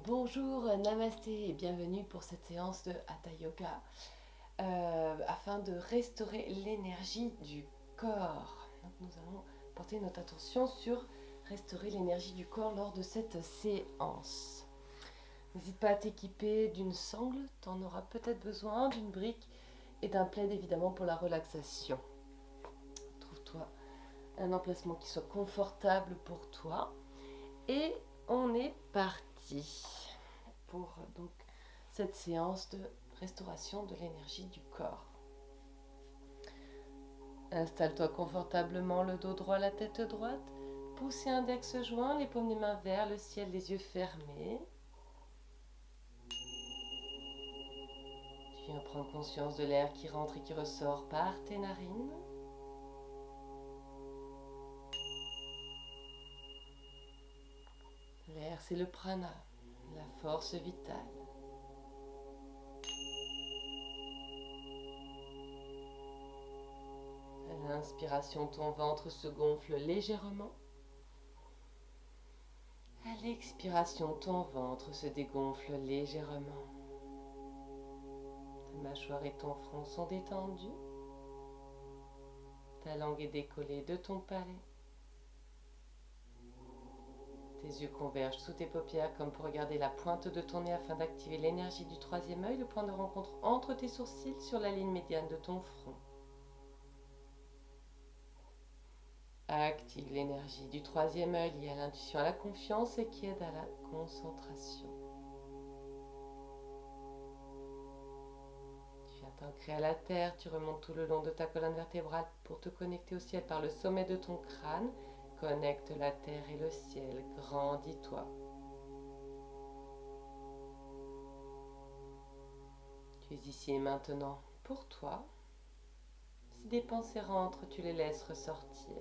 Bonjour, namasté et bienvenue pour cette séance de Hatha Yoga afin de restaurer l'énergie du corps. Donc nous allons porter notre attention sur restaurer l'énergie du corps lors de cette séance. N'hésite pas à t'équiper d'une sangle, tu en auras peut-être besoin, d'une brique et d'un plaid évidemment pour la relaxation. Trouve-toi un emplacement qui soit confortable pour toi et on est parti pour donc cette séance de restauration de l'énergie du corps. Installe-toi confortablement, le dos droit, la tête droite. Poussez index joint, les paumes des mains vers le ciel, les yeux fermés. Tu viens prendre conscience de l'air qui rentre et qui ressort par tes narines. L'air, c'est le prana, la force vitale. À l'inspiration, ton ventre se gonfle légèrement. À l'expiration, ton ventre se dégonfle légèrement. Ta mâchoire et ton front sont détendus. Ta langue est décollée de ton palais. Tes yeux convergent sous tes paupières comme pour regarder la pointe de ton nez afin d'activer l'énergie du troisième œil, le point de rencontre entre tes sourcils sur la ligne médiane de ton front. Active l'énergie du troisième œil liée à l'intuition, à la confiance et qui aide à la concentration. Tu viens t'ancrer à la terre, tu remontes tout le long de ta colonne vertébrale pour te connecter au ciel par le sommet de ton crâne. Connecte la terre et le ciel, grandis-toi. Tu es ici et maintenant pour toi. Si des pensées rentrent, tu les laisses ressortir.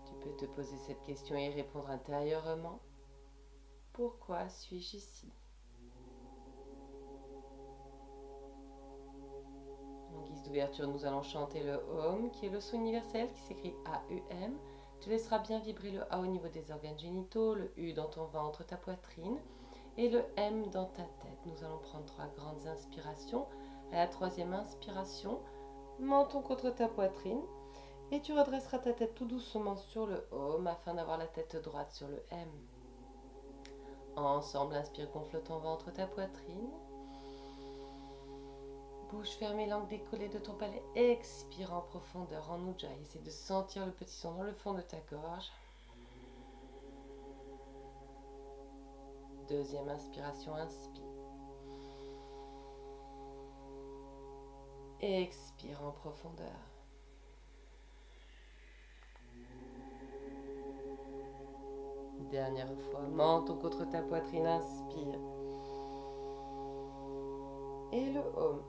Tu peux te poser cette question et y répondre intérieurement. Pourquoi suis-je ici ? En guise d'ouverture, nous allons chanter le Om, qui est le son universel, qui s'écrit A-U-M. Tu laisseras bien vibrer le A au niveau des organes génitaux, le U dans ton ventre, ta poitrine, et le M dans ta tête. Nous allons prendre 3 grandes inspirations. À la troisième inspiration, menton contre ta poitrine, et tu redresseras ta tête tout doucement sur le Om afin d'avoir la tête droite sur le M. Ensemble, inspire, gonfle ton ventre, ta poitrine. Bouche fermée, langue décollée de ton palais. Expire en profondeur, en Ujjayi. Essaie de sentir le petit son dans le fond de ta gorge. Deuxième inspiration, inspire. Expire en profondeur. Dernière fois, menton contre ta poitrine, inspire. Et le Om.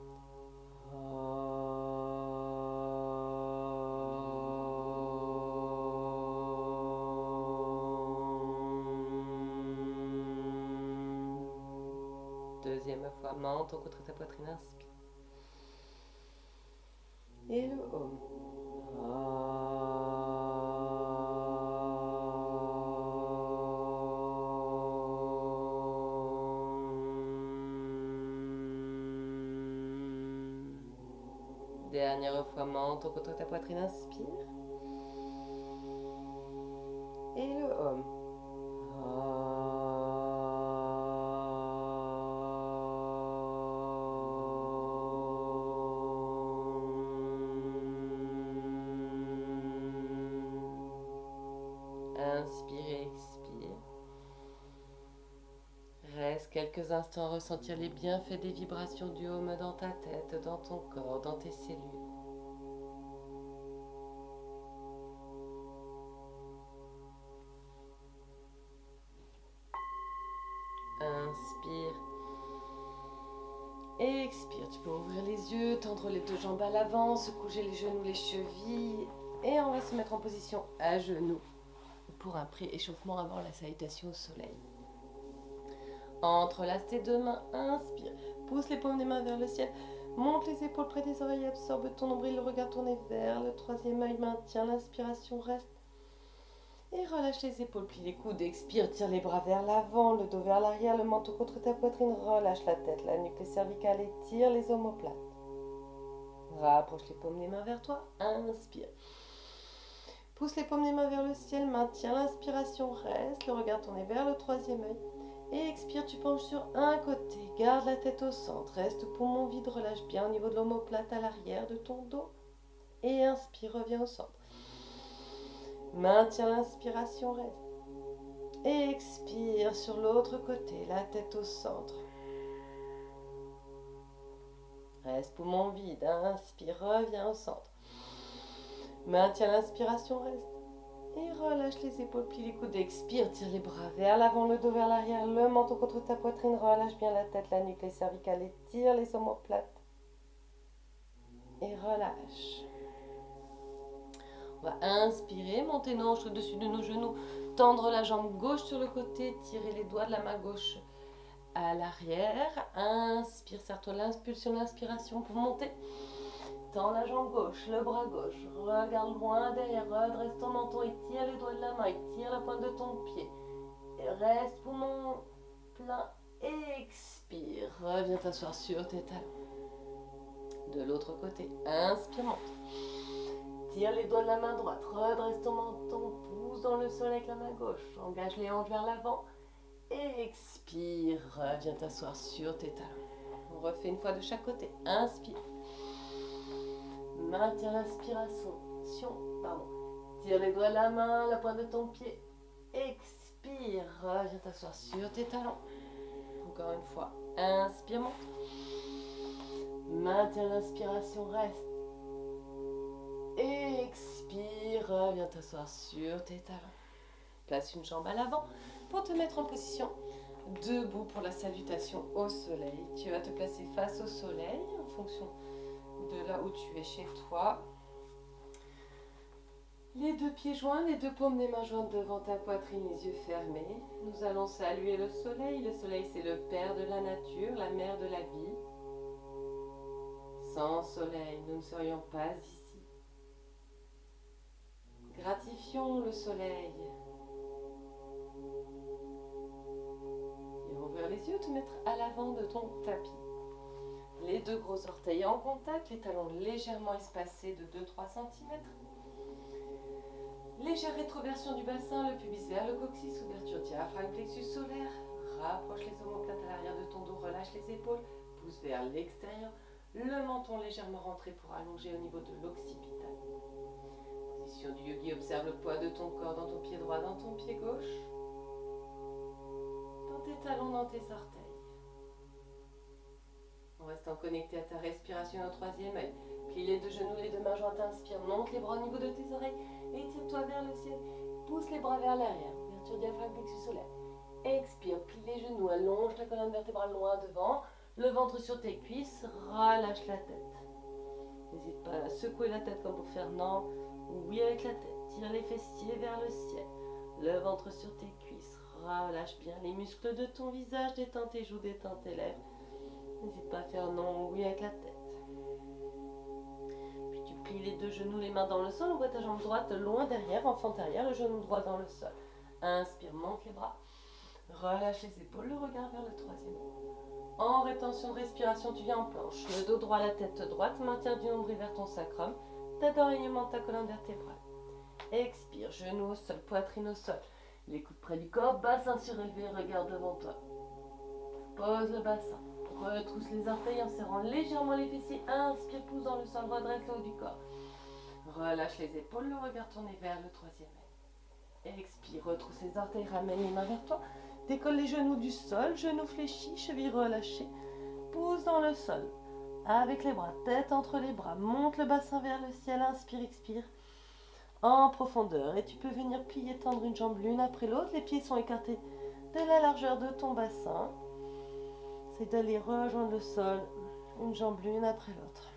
Deuxième fois, menton contre ta poitrine, inspire. Et le Om. Dernière fois, menton contre ta poitrine, inspire. Et le Om. Inspire et expire. Reste quelques instants à ressentir les bienfaits des vibrations du Om dans ta tête, dans ton corps, dans tes cellules. Inspire. Et expire. Tu peux ouvrir les yeux, tendre les deux jambes à l'avant, se coucher les genoux, les chevilles. Et on va se mettre en position à genoux pour un pré-échauffement avant la salutation au soleil. Entrelace tes deux mains, inspire. Pousse les paumes des mains vers le ciel. Monte les épaules près des oreilles, absorbe ton nombril, le regard tourné vers le troisième œil. Maintiens l'inspiration, reste. Et relâche les épaules, plie les coudes, expire, tire les bras vers l'avant, le dos vers l'arrière, le menton contre ta poitrine, relâche la tête, la nuque, les cervicales, étire les omoplates. Rapproche les paumes des mains vers toi, inspire. Pousse les paumes des mains vers le ciel, maintiens l'inspiration, reste, le regard tourné vers le troisième œil. Et expire, tu penches sur un côté, garde la tête au centre, reste poumon vide, relâche bien au niveau de l'omoplate à l'arrière de ton dos. Et inspire, reviens au centre. Maintiens l'inspiration, reste. Et expire sur l'autre côté, la tête au centre. Reste poumon vide, inspire, reviens au centre. Maintiens l'inspiration, reste. Et relâche les épaules, plie les coudes, expire, tire les bras vers l'avant, le dos vers l'arrière, le menton contre ta poitrine, relâche bien la tête, la nuque, les cervicales, étire les omoplates. Et relâche. On va inspirer, monter nos hanches au-dessus de nos genoux, tendre la jambe gauche sur le côté, tirer les doigts de la main gauche à l'arrière. Inspire, serre-toi l'impulsion, l'inspiration pour monter. Tends la jambe gauche, le bras gauche, regarde loin derrière, redresse ton menton, étire les doigts de la main, étire la pointe de ton pied. Et reste poumon plein, expire, reviens t'asseoir sur tes talons. De l'autre côté, inspire, monte. Tire les doigts de la main droite, redresse ton menton, pousse dans le sol avec la main gauche, engage les hanches vers l'avant. Et expire, reviens t'asseoir sur tes talons. On refait une fois de chaque côté, inspire. Maintiens l'inspiration. Tire les doigts de la main, la pointe de ton pied. Expire. Reviens t'asseoir sur tes talons. Encore une fois. Inspire, monte. Maintiens l'inspiration, reste. Expire. Reviens t'asseoir sur tes talons. Place une jambe à l'avant pour te mettre en position debout pour la salutation au soleil. Tu vas te placer face au soleil en fonction de là où tu es chez toi. Les deux pieds joints, les deux paumes des mains jointes devant ta poitrine, les yeux fermés. Nous allons saluer le soleil. Le soleil, c'est le père de la nature, la mère de la vie. Sans soleil, nous ne serions pas ici. Gratifions le soleil. Et ouvrir les yeux, te mettre à l'avant de ton tapis. Les deux gros orteils en contact, les talons légèrement espacés de 2-3 cm. Légère rétroversion du bassin, le pubis vers le coccyx, ouverture diaphragme, plexus solaire. Rapproche les omoplates à l'arrière de ton dos, relâche les épaules, pousse vers l'extérieur. Le menton légèrement rentré pour allonger au niveau de l'occipital. Position du yogi, observe le poids de ton corps dans ton pied droit, dans ton pied gauche. Dans tes talons, dans tes orteils. En restant connecté à ta respiration au troisième œil. Plie les deux genoux, les deux mains jointes, inspire, monte les bras au niveau de tes oreilles, étire-toi vers le ciel, pousse les bras vers l'arrière, ouverture diaphragme, plexus solaire. Expire, plie les genoux, allonge ta colonne vertébrale loin devant, le ventre sur tes cuisses, relâche la tête. N'hésite pas à secouer la tête comme pour faire non ou oui avec la tête. Tire les fessiers vers le ciel, le ventre sur tes cuisses, relâche bien les muscles de ton visage, détends tes joues, détends tes lèvres. N'hésite pas à faire non ou oui avec la tête. Puis tu plies les deux genoux, les mains dans le sol, envoie ta jambe droite loin derrière, enfant arrière, le genou droit dans le sol. Inspire, monte les bras. Relâche les épaules, le regard vers le troisième. En rétention de respiration, tu viens en planche. Le dos droit, la tête droite, maintien du nombril vers ton sacrum, tête d'alignement de ta colonne vertébrale. Expire, genoux au sol, poitrine au sol. Les coudes près du corps, bassin surélevé, regarde devant toi. Pose le bassin. Retrousse les orteils en serrant légèrement les fessiers. Inspire, pousse dans le sol, redresse le haut du corps. Relâche les épaules, le regard tourné vers le troisième œil. Expire, retrousse les orteils, ramène les mains vers toi. Décolle les genoux du sol, genoux fléchis, chevilles relâchées. Pousse dans le sol. Avec les bras, tête entre les bras. Monte le bassin vers le ciel. Inspire, expire. En profondeur. Et tu peux venir plier, tendre une jambe l'une après l'autre. Les pieds sont écartés de la largeur de ton bassin. C'est d'aller rejoindre le sol, une jambe l'une après l'autre.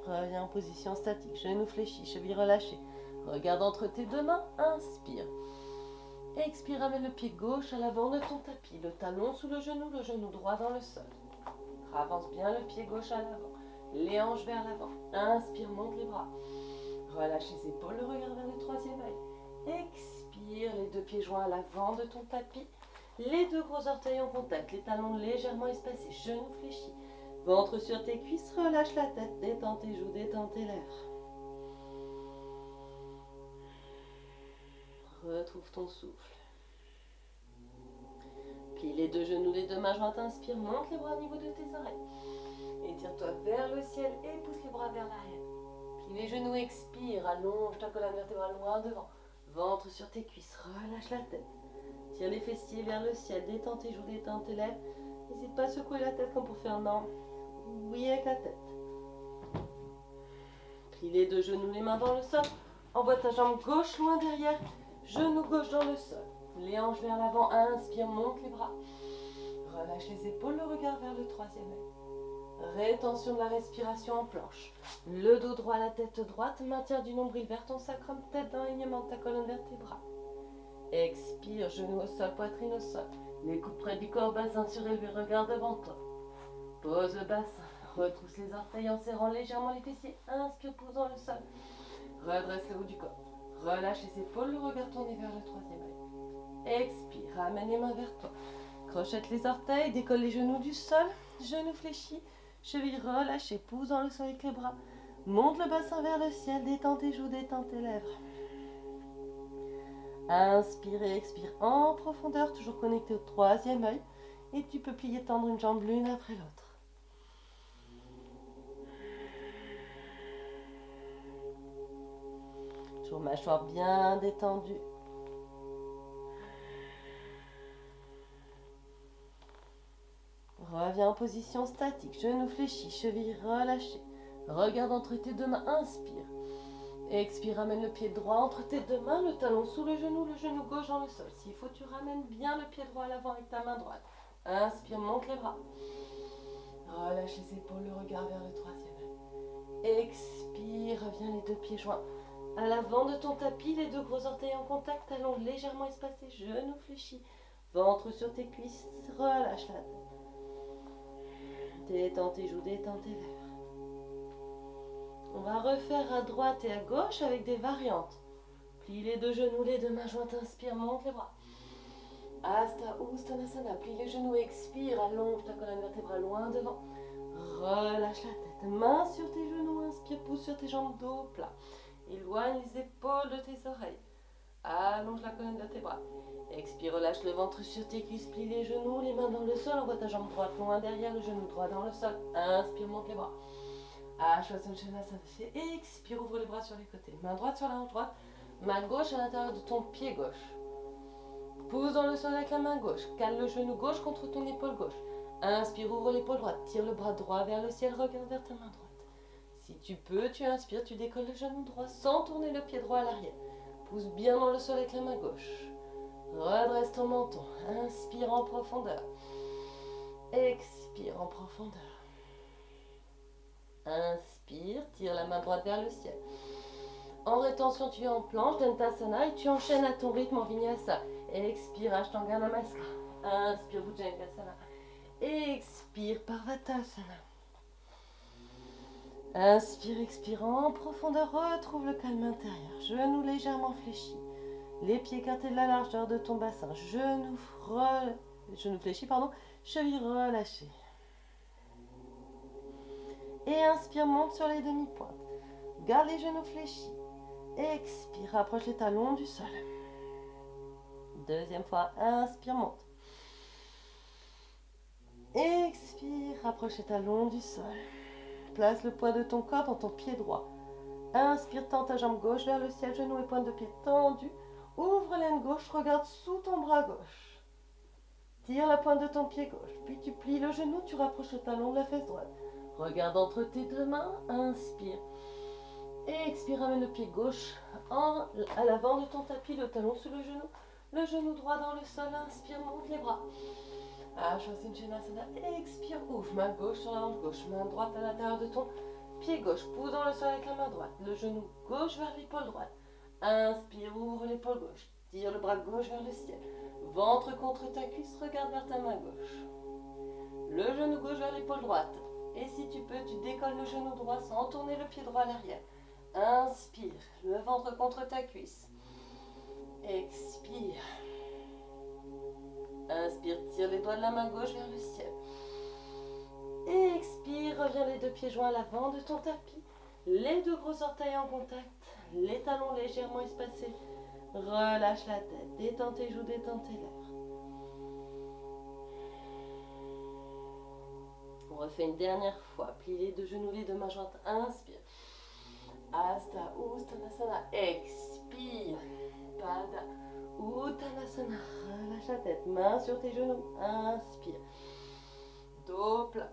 Reviens en position statique, genoux fléchis, chevilles relâchées. Regarde entre tes deux mains, inspire. Expire, amène le pied gauche à l'avant de ton tapis, le talon sous le genou droit dans le sol. Avance bien le pied gauche à l'avant. les hanches vers l'avant. Inspire, monte les bras. Relâche les épaules, le regard vers le troisième œil. Expire, les deux pieds joints à l'avant de ton tapis. Les deux gros orteils en contact, les talons légèrement espacés, genoux fléchis. Ventre sur tes cuisses, relâche la tête, détends tes joues, détends tes lèvres. Retrouve ton souffle. Plie les deux genoux, les deux mains jointes, inspire, monte les bras au niveau de tes oreilles. Étire-toi vers le ciel et pousse les bras vers l'arrière. Plie les genoux, expire, allonge ta colonne vertébrale loin devant. Ventre sur tes cuisses, relâche la tête. Tire les fessiers vers le ciel, détends tes joues, détends tes lèvres. N'hésite pas à secouer la tête comme pour faire non. Oui avec la tête. Plie les deux genoux, les mains dans le sol. Envoie ta jambe gauche loin derrière. Genou gauche dans le sol. Les hanches vers l'avant, inspire, monte les bras. Relâche les épaules, le regard vers le troisième œil. Rétention de la respiration en planche. Le dos droit, la tête droite. Maintien du nombril vers ton sacrum, tête dans l'alignement de ta colonne vertébrale. Expire, genou au sol, poitrine au sol. Les coudes près du corps, bassin surélevé, regard devant toi. Pose le bassin. Retrousse les orteils en serrant légèrement les fessiers. Inspire, pousse dans le sol. Redresse le haut du corps. Relâche les épaules, le regard tourné vers le troisième œil. Expire, ramène les mains vers toi. Crochette les orteils, décolle les genoux du sol. Genoux fléchis, chevilles relâchées, pousse dans le sol avec les bras. Monte le bassin vers le ciel, détends tes joues, détends tes lèvres. Inspire et expire en profondeur, toujours connecté au troisième œil. Et tu peux plier, tendre une jambe l'une après l'autre. Toujours mâchoire bien détendue. Reviens en position statique, genoux fléchis, chevilles relâchées. Regarde entre tes deux mains, inspire. Expire, ramène le pied droit entre tes deux mains, le talon sous le genou gauche dans le sol. S'il faut, tu ramènes bien le pied droit à l'avant avec ta main droite. Inspire, monte les bras. Relâche les épaules, le regard vers le troisième œil. Expire, reviens les deux pieds joints à l'avant de ton tapis, les deux gros orteils en contact, talons légèrement espacés, genoux fléchis, ventre sur tes cuisses, relâche la tête. Détends tes joues, détends tes lèvres. On va refaire à droite et à gauche avec des variantes. Plie les deux genoux, les deux mains jointes, inspire, monte les bras. Hasta Uttanasana, plie les genoux, expire, allonge ta colonne vertébrale loin devant. Relâche la tête, main sur tes genoux, inspire, pousse sur tes jambes, dos plat. Éloigne les épaules de tes oreilles. Allonge la colonne vertébrale. Expire, relâche le ventre sur tes cuisses, plie les genoux, les mains dans le sol, envoie ta jambe droite loin derrière, le genou droit dans le sol. Inspire, monte les bras. Shanasana. Expire, ouvre les bras sur les côtés. Main droite sur la hanche droite, main gauche à l'intérieur de ton pied gauche. Pousse dans le sol avec la main gauche. Cale le genou gauche contre ton épaule gauche. Inspire, ouvre l'épaule droite. Tire le bras droit vers le ciel, regarde vers ta main droite. Si tu peux, tu inspires, tu décolles le genou droit sans tourner le pied droit à l'arrière. Pousse bien dans le sol avec la main gauche. Redresse ton menton. Inspire en profondeur. Expire en profondeur. Inspire, tire la main droite vers le ciel. En rétention, tu es en planche, Dantasana, et tu enchaînes à ton rythme en Vinyasa. Expire, Ashtanga Namaskar. Inspire, Bhujangasana. Expire, Parvatasana. Inspire, expire en profondeur, retrouve le calme intérieur. Genoux légèrement fléchis. Les pieds écartés de la largeur de ton bassin. Genoux fléchis, chevilles relâchées. Et inspire, monte sur les demi-pointes. Garde les genoux fléchis. Expire, rapproche les talons du sol. Deuxième fois, inspire, monte. Expire, rapproche les talons du sol. Place le poids de ton corps dans ton pied droit. Inspire, tends ta jambe gauche vers le ciel, genoux et pointe de pied tendus. Ouvre l'aine gauche, regarde sous ton bras gauche. Tire la pointe de ton pied gauche, puis tu plies le genou, tu rapproches le talon de la fesse droite. Regarde entre tes deux mains, inspire. Et expire, ramène le pied gauche à l'avant de ton tapis, le talon sous le genou droit dans le sol, inspire, monte les bras. Shanasana, expire, ouvre, main gauche sur la hanche gauche, main droite à l'intérieur de ton pied gauche, pousse dans le sol avec la main droite, le genou gauche vers l'épaule droite. Inspire, ouvre l'épaule gauche, tire le bras gauche vers le ciel, ventre contre ta cuisse, regarde vers ta main gauche. Le genou gauche vers l'épaule droite, Et si tu peux, tu décolles le genou droit sans tourner le pied droit à l'arrière. Inspire, le ventre contre ta cuisse. Expire. Inspire, tire les doigts de la main gauche vers le ciel. Expire, reviens les deux pieds joints à l'avant de ton tapis. Les deux gros orteils en contact, les talons légèrement espacés. Relâche la tête, détends tes joues, détends tes lèvres. On refait une dernière fois. Plie les deux genoux, les deux mains jointes. Inspire. Hasta Uttanasana. Expire. Pada Uttanasana. Relâche la tête. Main sur tes genoux. Inspire. Dos plat.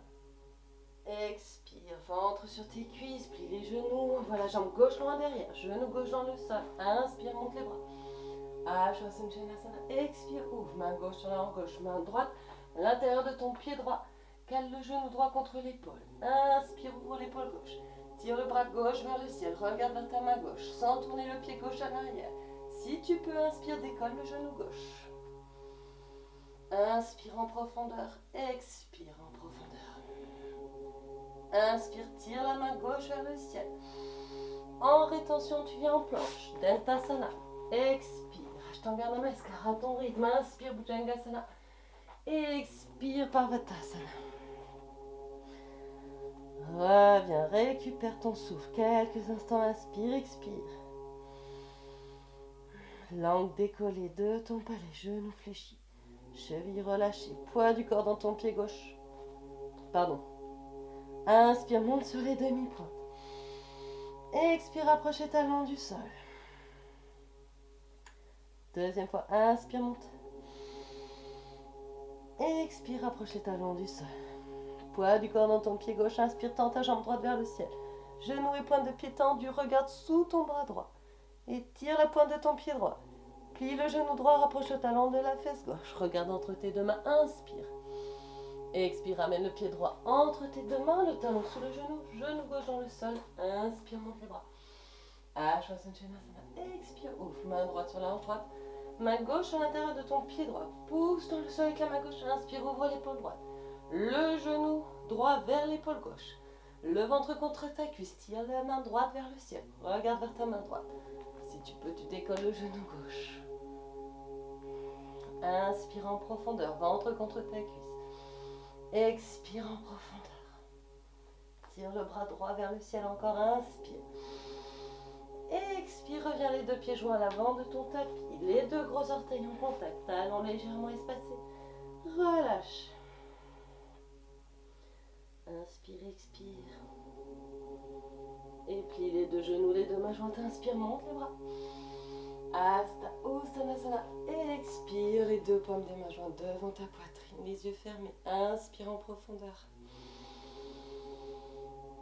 Expire. Ventre sur tes cuisses. Plie les genoux. Voilà, jambe gauche loin derrière. Genou gauche dans le sol. Inspire, monte les bras. Ashwasana. Expire. Ouvre. Main gauche sur la hanche gauche. Main droite. À l'intérieur de ton pied droit. Cale le genou droit contre l'épaule. Inspire, ouvre l'épaule gauche. Tire le bras gauche vers le ciel. Regarde vers ta main gauche sans tourner le pied gauche à l'arrière. Si tu peux, inspire, décolle le genou gauche. Inspire en profondeur. Expire en profondeur. Inspire, tire la main gauche vers le ciel. En rétention, tu viens en planche. Dantasana. Expire. Ashtanga Namaskara à ton rythme. Inspire, Bhujangasana. Expire, Parvatasana. Reviens, récupère ton souffle. Quelques instants, inspire, expire. Langue décollée de ton palais, genoux fléchis. Cheville relâchée, poids du corps dans ton pied gauche. Pardon. Inspire, monte sur les demi-pointes. Expire, approche les talons du sol. Deuxième fois, inspire, monte. Expire, approche les talons du sol. Poids du corps dans ton pied gauche, inspire, tends ta jambe droite vers le ciel. Genoux et pointe de pied tendus, regarde sous ton bras droit. Et tire la pointe de ton pied droit. Plie le genou droit, rapproche le talon de la fesse gauche. Regarde entre tes deux mains, inspire. Expire, ramène le pied droit entre tes deux mains, le talon sous le genou gauche dans le sol. Inspire, monte les bras. Ashwasana. Expire, ouvre, main droite sur la hanche droite. Main gauche à l'intérieur de ton pied droit. Pousse dans le sol avec la main gauche. Inspire, ouvre l'épaule droite. Le genou droit vers l'épaule gauche. Le ventre contre ta cuisse. Tire la main droite vers le ciel. Regarde vers ta main droite. Si tu peux, tu décolles le genou gauche. Inspire en profondeur. Ventre contre ta cuisse. Expire en profondeur. Tire le bras droit vers le ciel. Encore. Inspire. Expire. Reviens les deux pieds joints à l'avant de ton tapis. Les deux gros orteils en contact. Talons légèrement espacés. Relâche. Inspire, expire. Et plie les deux genoux, les deux mains jointes. Inspire, monte les bras. Hasta Uttanasana. Expire, les deux paumes des mains jointes devant ta poitrine, les yeux fermés. Inspire en profondeur.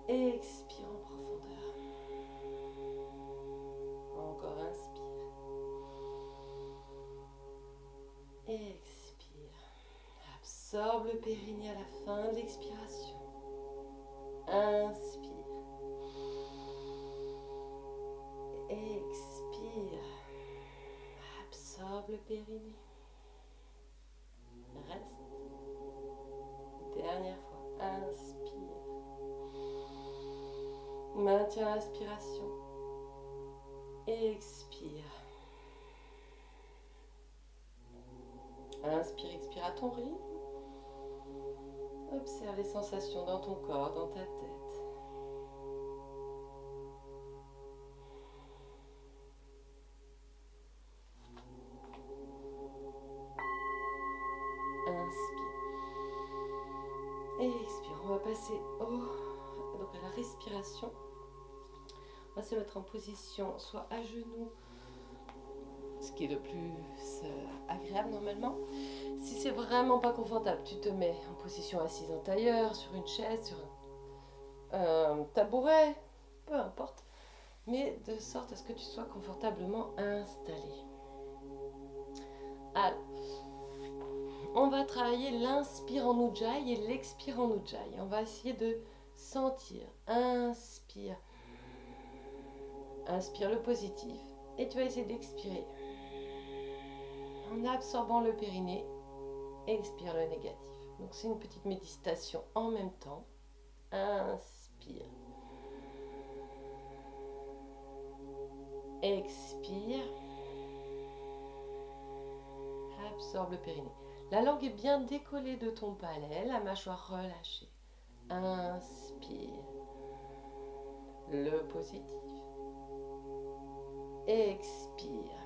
Expire en profondeur. Encore inspire. Expire. Absorbe le périnée à la fin de l'expiration. Inspire. Expire. Absorbe le périnée. Reste. Dernière fois. Inspire. Maintiens l'inspiration. Expire. Inspire, expire à ton rythme. Observe les sensations dans ton corps, dans ta tête. Inspire. Et expire. On va passer donc à la respiration. On va se mettre en position soit à genoux, ce qui est le plus agréable normalement. Si c'est vraiment pas confortable, tu te mets en position assise en tailleur, sur une chaise, sur un tabouret, peu importe, mais de sorte à ce que tu sois confortablement installé. Alors, on va travailler l'inspire en Ujjayi et l'expire en Ujjayi. On va essayer de sentir. Inspire. Inspire le positif et tu vas essayer d'expirer en absorbant le périnée. Expire le négatif. Donc c'est une petite méditation en même temps. Inspire. Expire. Absorbe le périnée. La langue est bien décollée de ton palais, la mâchoire relâchée. Inspire. Le positif. Expire.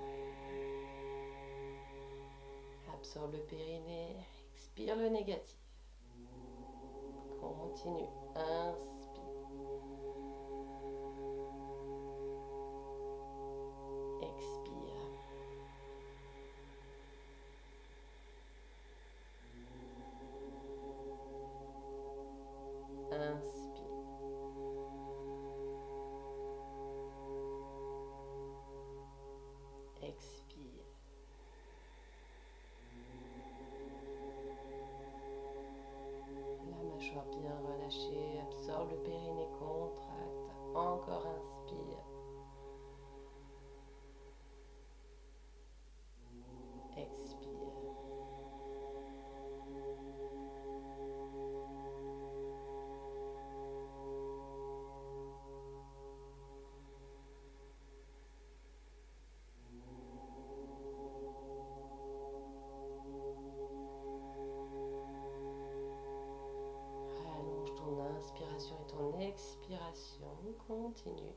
Absorbe le périnée. Expire le négatif. Continue. Inspire. Expire. Inspire. Expire. La mâchoire bien relâchée, absorbe le périnée, contracte. Encore inspire. Expire. Allonge ton inspiration et ton expiration. Continue.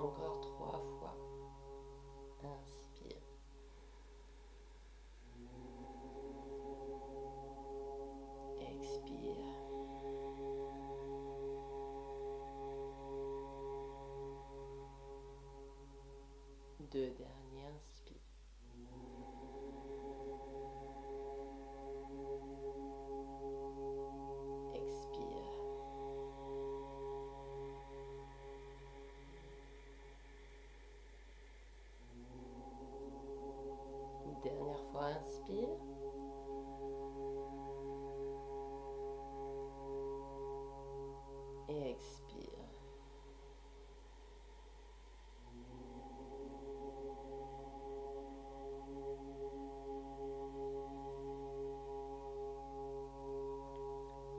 Encore 3 fois. Inspire. Expire. Deux derniers, inspire. Expire. Dernière fois, inspire. Et expire.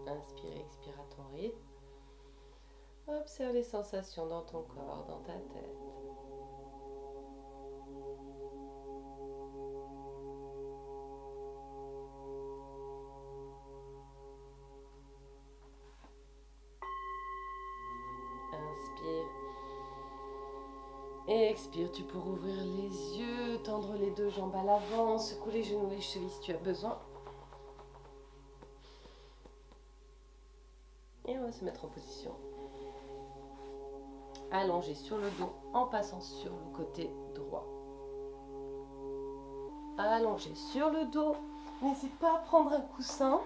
Inspire, expire à ton rythme. Observe les sensations dans ton corps, dans ta tête. Inspire. Et expire, tu peux ouvrir les yeux, tendre les deux jambes à l'avant, secouer les genoux, les chevilles si tu as besoin. Et on va se mettre en position. Allongé sur le dos en passant sur le côté droit. Allongé sur le dos. N'hésite pas à prendre un coussin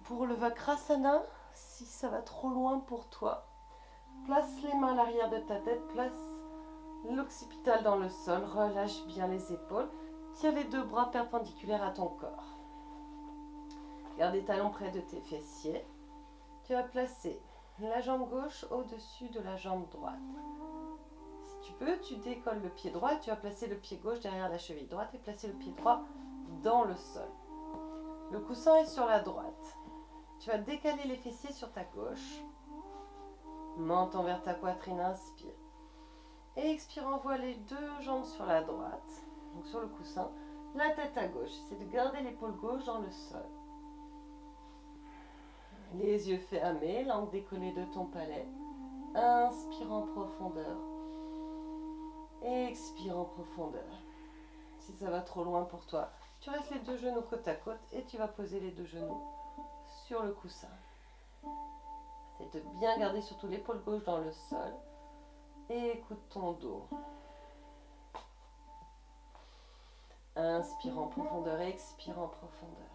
pour le Vakrasana si ça va trop loin pour toi. Place les mains à l'arrière de ta tête, place l'occipital dans le sol, relâche bien les épaules, tiens les deux bras perpendiculaires à ton corps. Garde les talons près de tes fessiers. Tu vas placer la jambe gauche au-dessus de la jambe droite. Si tu peux, tu décolles le pied droit et tu vas placer le pied gauche derrière la cheville droite et placer le pied droit dans le sol. Le coussin est sur la droite. Tu vas décaler les fessiers sur ta gauche. Menton vers ta poitrine, inspire. Et expire, envoie les deux jambes sur la droite, donc sur le coussin, la tête à gauche. C'est de garder l'épaule gauche dans le sol. Les yeux fermés, langue décollée de ton palais. Inspire en profondeur. Et expire en profondeur. Si ça va trop loin pour toi, Tu restes les deux genoux côte à côte et tu vas poser les deux genoux sur le coussin. C'est de bien garder surtout l'épaule gauche dans le sol et écoute ton dos. Inspire en profondeur, expire en profondeur.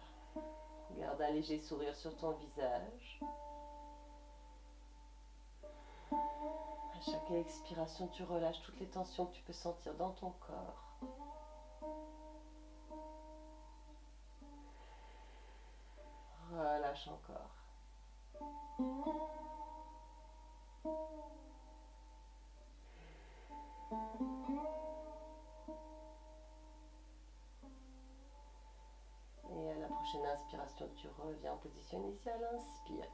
Garde un léger sourire sur ton visage. À chaque expiration, tu relâches toutes les tensions que tu peux sentir dans ton corps. Relâche encore. Et à la prochaine inspiration, tu reviens en position initiale. Inspire.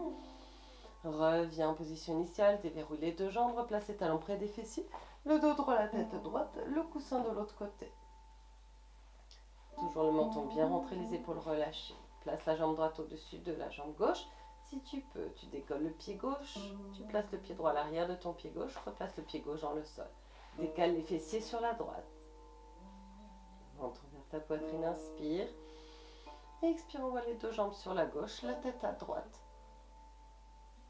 Reviens en position initiale, déverrouille les deux jambes, replace les talons près des fessiers, le dos droit, la tête droite, le coussin de l'autre côté. Toujours le menton bien rentré, les épaules relâchées. Place la jambe droite au-dessus de la jambe gauche. Si tu peux, tu décolles le pied gauche, tu places le pied droit à l'arrière de ton pied gauche, replace le pied gauche dans le sol. Décale les fessiers sur la droite. Ventre vers ta poitrine, inspire. Expire, envoie les deux jambes sur la gauche, la tête à droite.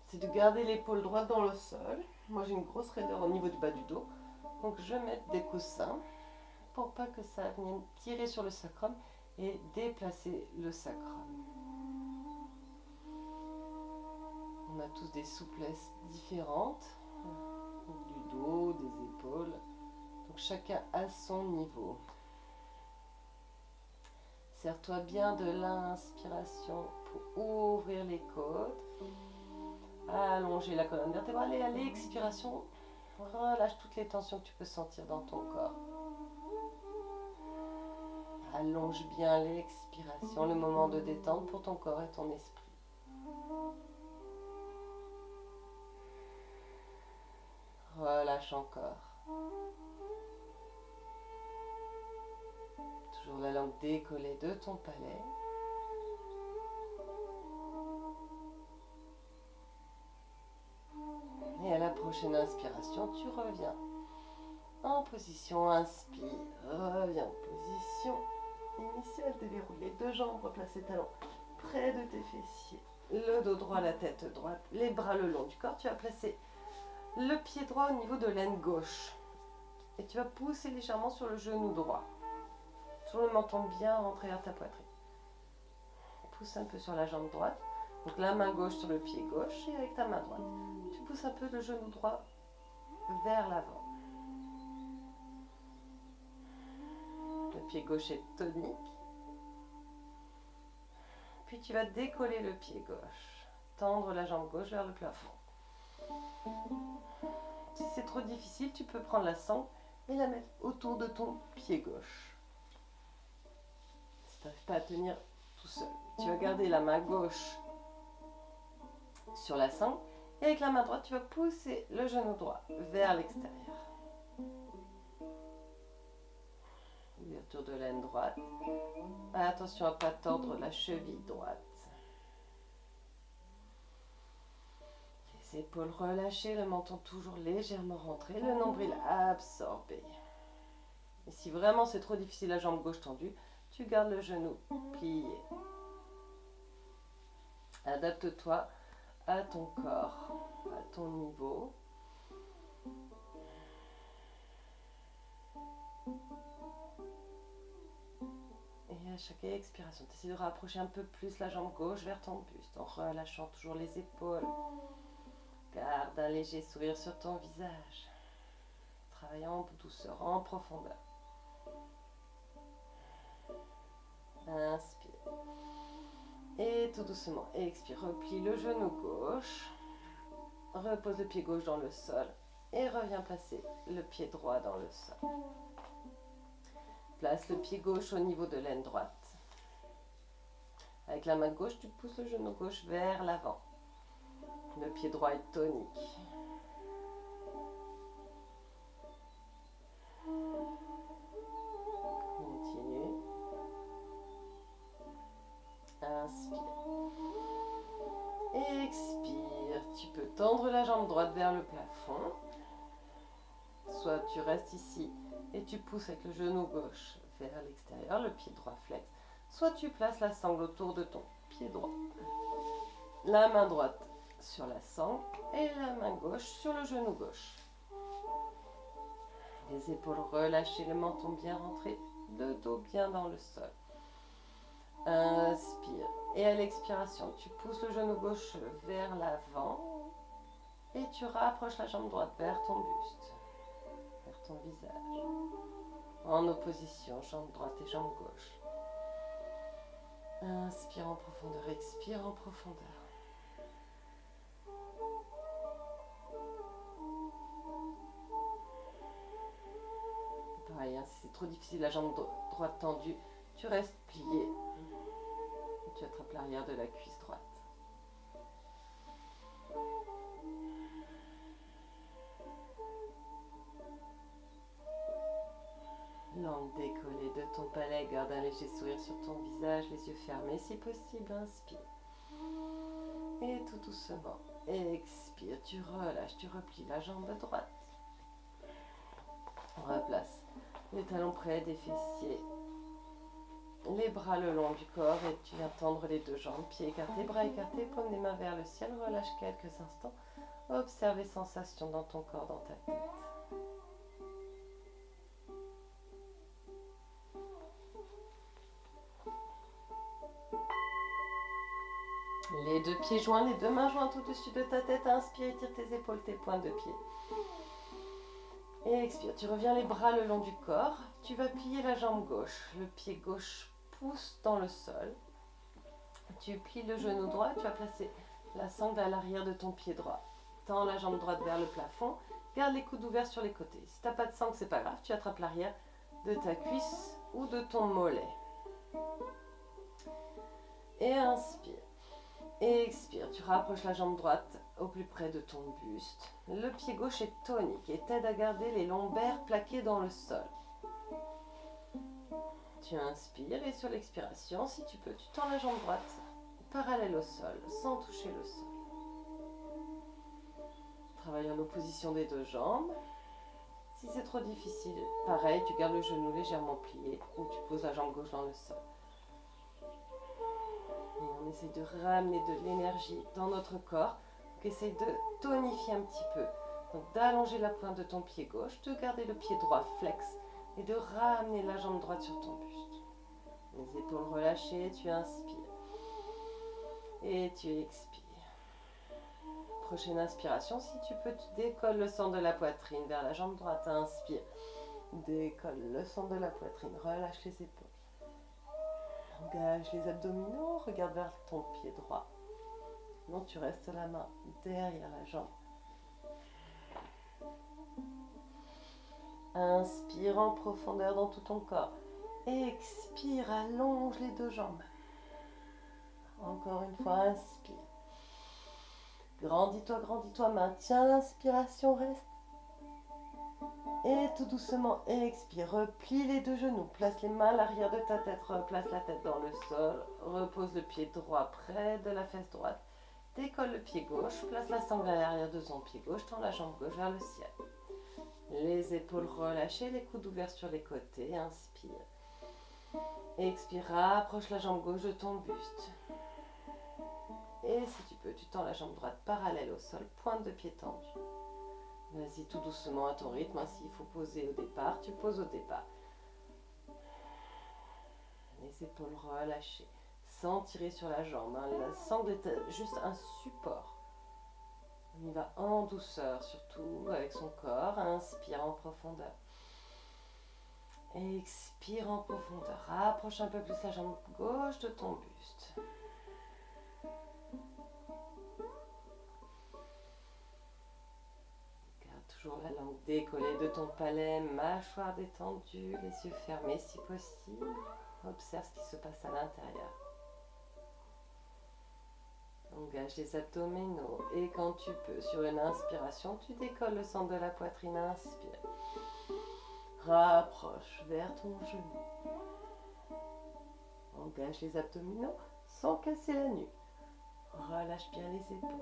C'est de garder l'épaule droite dans le sol. Moi j'ai une grosse raideur au niveau du bas du dos. Donc je vais mettre des coussins pour pas que ça vienne tirer sur le sacrum et déplacer le sacrum. On a tous des souplesses différentes, du dos, des épaules. Donc chacun à son niveau. Serre-toi bien de l'inspiration pour ouvrir les côtes. Allonger la colonne vertébrale et à l'expiration, relâche toutes les tensions que tu peux sentir dans ton corps. Allonge bien l'expiration, le moment de détente pour ton corps et ton esprit. Relâche encore. Toujours la langue décollée de ton palais. Et à la prochaine inspiration, tu reviens en position, inspire, reviens en position initiale, déverrouille les deux jambes, replace les talons près de tes fessiers, le dos droit, la tête droite, les bras le long du corps, tu vas placer le pied droit au niveau de l'aine gauche et tu vas pousser légèrement sur le genou droit, sur le menton bien rentré vers ta poitrine. Pousse un peu sur la jambe droite. Donc la main gauche sur le pied gauche et avec ta main droite, tu pousses un peu le genou droit vers l'avant. Le pied gauche est tonique. Puis tu vas décoller le pied gauche, tendre la jambe gauche vers le plafond. Si c'est trop difficile, tu peux prendre la sangle et la mettre autour de ton pied gauche. Si tu n'arrives pas à tenir tout seul, tu vas garder la main gauche sur la sangle et avec la main droite tu vas pousser le genou droit vers l'extérieur. Ouverture de l'aine droite. Attention à ne pas tordre la cheville droite. Les épaules relâchées, le menton toujours légèrement rentré, le nombril absorbé. Et si vraiment c'est trop difficile, la jambe gauche tendue, tu gardes le genou plié. Adapte-toi à ton corps, à ton niveau. Et à chaque expiration, tu essaies de rapprocher un peu plus la jambe gauche vers ton buste en relâchant toujours les épaules. Garde un léger sourire sur ton visage. Travaillant en douceur, en profondeur. Inspire. Et tout doucement, expire. Replie le genou gauche. Repose le pied gauche dans le sol. Et reviens placer le pied droit dans le sol. Place le pied gauche au niveau de l'aine droite. Avec la main gauche, tu pousses le genou gauche vers l'avant. Le pied droit est tonique. Continue. Inspire. Expire. Tu peux tendre la jambe droite vers le plafond. Soit tu restes ici et tu pousses avec le genou gauche vers l'extérieur, le pied droit flex. soit tu places la sangle autour de ton pied droit. La main droite sur la sangle et la main gauche sur le genou gauche. Les épaules relâchées, le menton bien rentré, le dos bien dans le sol. Inspire. Et à l'expiration, tu pousses le genou gauche vers l'avant et tu rapproches la jambe droite vers ton buste, vers ton visage. En opposition, jambe droite et jambe gauche. Inspire en profondeur, expire en profondeur. Pareil, hein, si c'est trop difficile, la jambe droite tendue, tu restes plié. Tu attrapes l'arrière de la cuisse droite. Langue décollée de ton palais, garde un léger sourire sur ton visage, les yeux fermés si possible, inspire. Et tout doucement, expire, tu relâches, tu replies la jambe droite. On replace les talons près des fessiers, les bras le long du corps et tu viens tendre les deux jambes, pieds écartés, bras écartés, paume les mains vers le ciel, relâche quelques instants, observe les sensations dans ton corps, dans ta tête. Les deux pieds joints, les deux mains jointes au-dessus de ta tête. Inspire, étire tes épaules, tes pointes de pied. Et expire, tu reviens les bras le long du corps. Tu vas plier la jambe gauche. Le pied gauche pousse dans le sol. Tu plies le genou droit. Tu vas placer la sangle à l'arrière de ton pied droit. Tends la jambe droite vers le plafond. Garde les coudes ouverts sur les côtés. Si tu n'as pas de sangle, c'est pas grave. Tu attrapes l'arrière de ta cuisse ou de ton mollet. Et inspire. Et expire, tu rapproches la jambe droite au plus près de ton buste. Le pied gauche est tonique et t'aide à garder les lombaires plaqués dans le sol. Tu inspires et sur l'expiration, si tu peux, tu tends la jambe droite parallèle au sol, sans toucher le sol. Travaille en opposition des deux jambes. Si c'est trop difficile, pareil, tu gardes le genou légèrement plié ou tu poses la jambe gauche dans le sol. Et on essaye de ramener de l'énergie dans notre corps. Donc essaye de tonifier un petit peu. Donc d'allonger la pointe de ton pied gauche, de garder le pied droit flex et de ramener la jambe droite sur ton buste. Les épaules relâchées, tu inspires. Et tu expires. Prochaine inspiration, si tu peux, tu décolles le centre de la poitrine vers la jambe droite. Inspire. Décolle le centre de la poitrine. Relâche les épaules. Engage les abdominaux, regarde vers ton pied droit. Non, tu restes la main derrière la jambe. Inspire en profondeur dans tout ton corps. Expire, allonge les deux jambes. Encore une fois, inspire. Grandis-toi, maintiens l'inspiration, reste. Et tout doucement, expire, replie les deux genoux, place les mains à l'arrière de ta tête, replace la tête dans le sol, repose le pied droit près de la fesse droite, décolle le pied gauche, place la sangle à l'arrière de son pied gauche, tends la jambe gauche vers le ciel. Les épaules relâchées, les coudes ouverts sur les côtés, inspire. Expire, rapproche la jambe gauche de ton buste. Et si tu peux, tu tends la jambe droite parallèle au sol, pointe de pied tendue. Vas-y tout doucement à ton rythme, s'il faut poser au départ, tu poses au départ. Les épaules relâchées, sans tirer sur la jambe. La sangle est juste un support. On y va en douceur, surtout avec son corps. Inspire en profondeur. Expire en profondeur. Rapproche un peu plus la jambe gauche de ton buste. Toujours la langue décollée de ton palais, mâchoire détendue, les yeux fermés si possible. Observe ce qui se passe à l'intérieur. Engage les abdominaux et quand tu peux, sur une inspiration, tu décolles le centre de la poitrine, inspire. Rapproche vers ton genou. Engage les abdominaux sans casser la nuque. Relâche bien les épaules.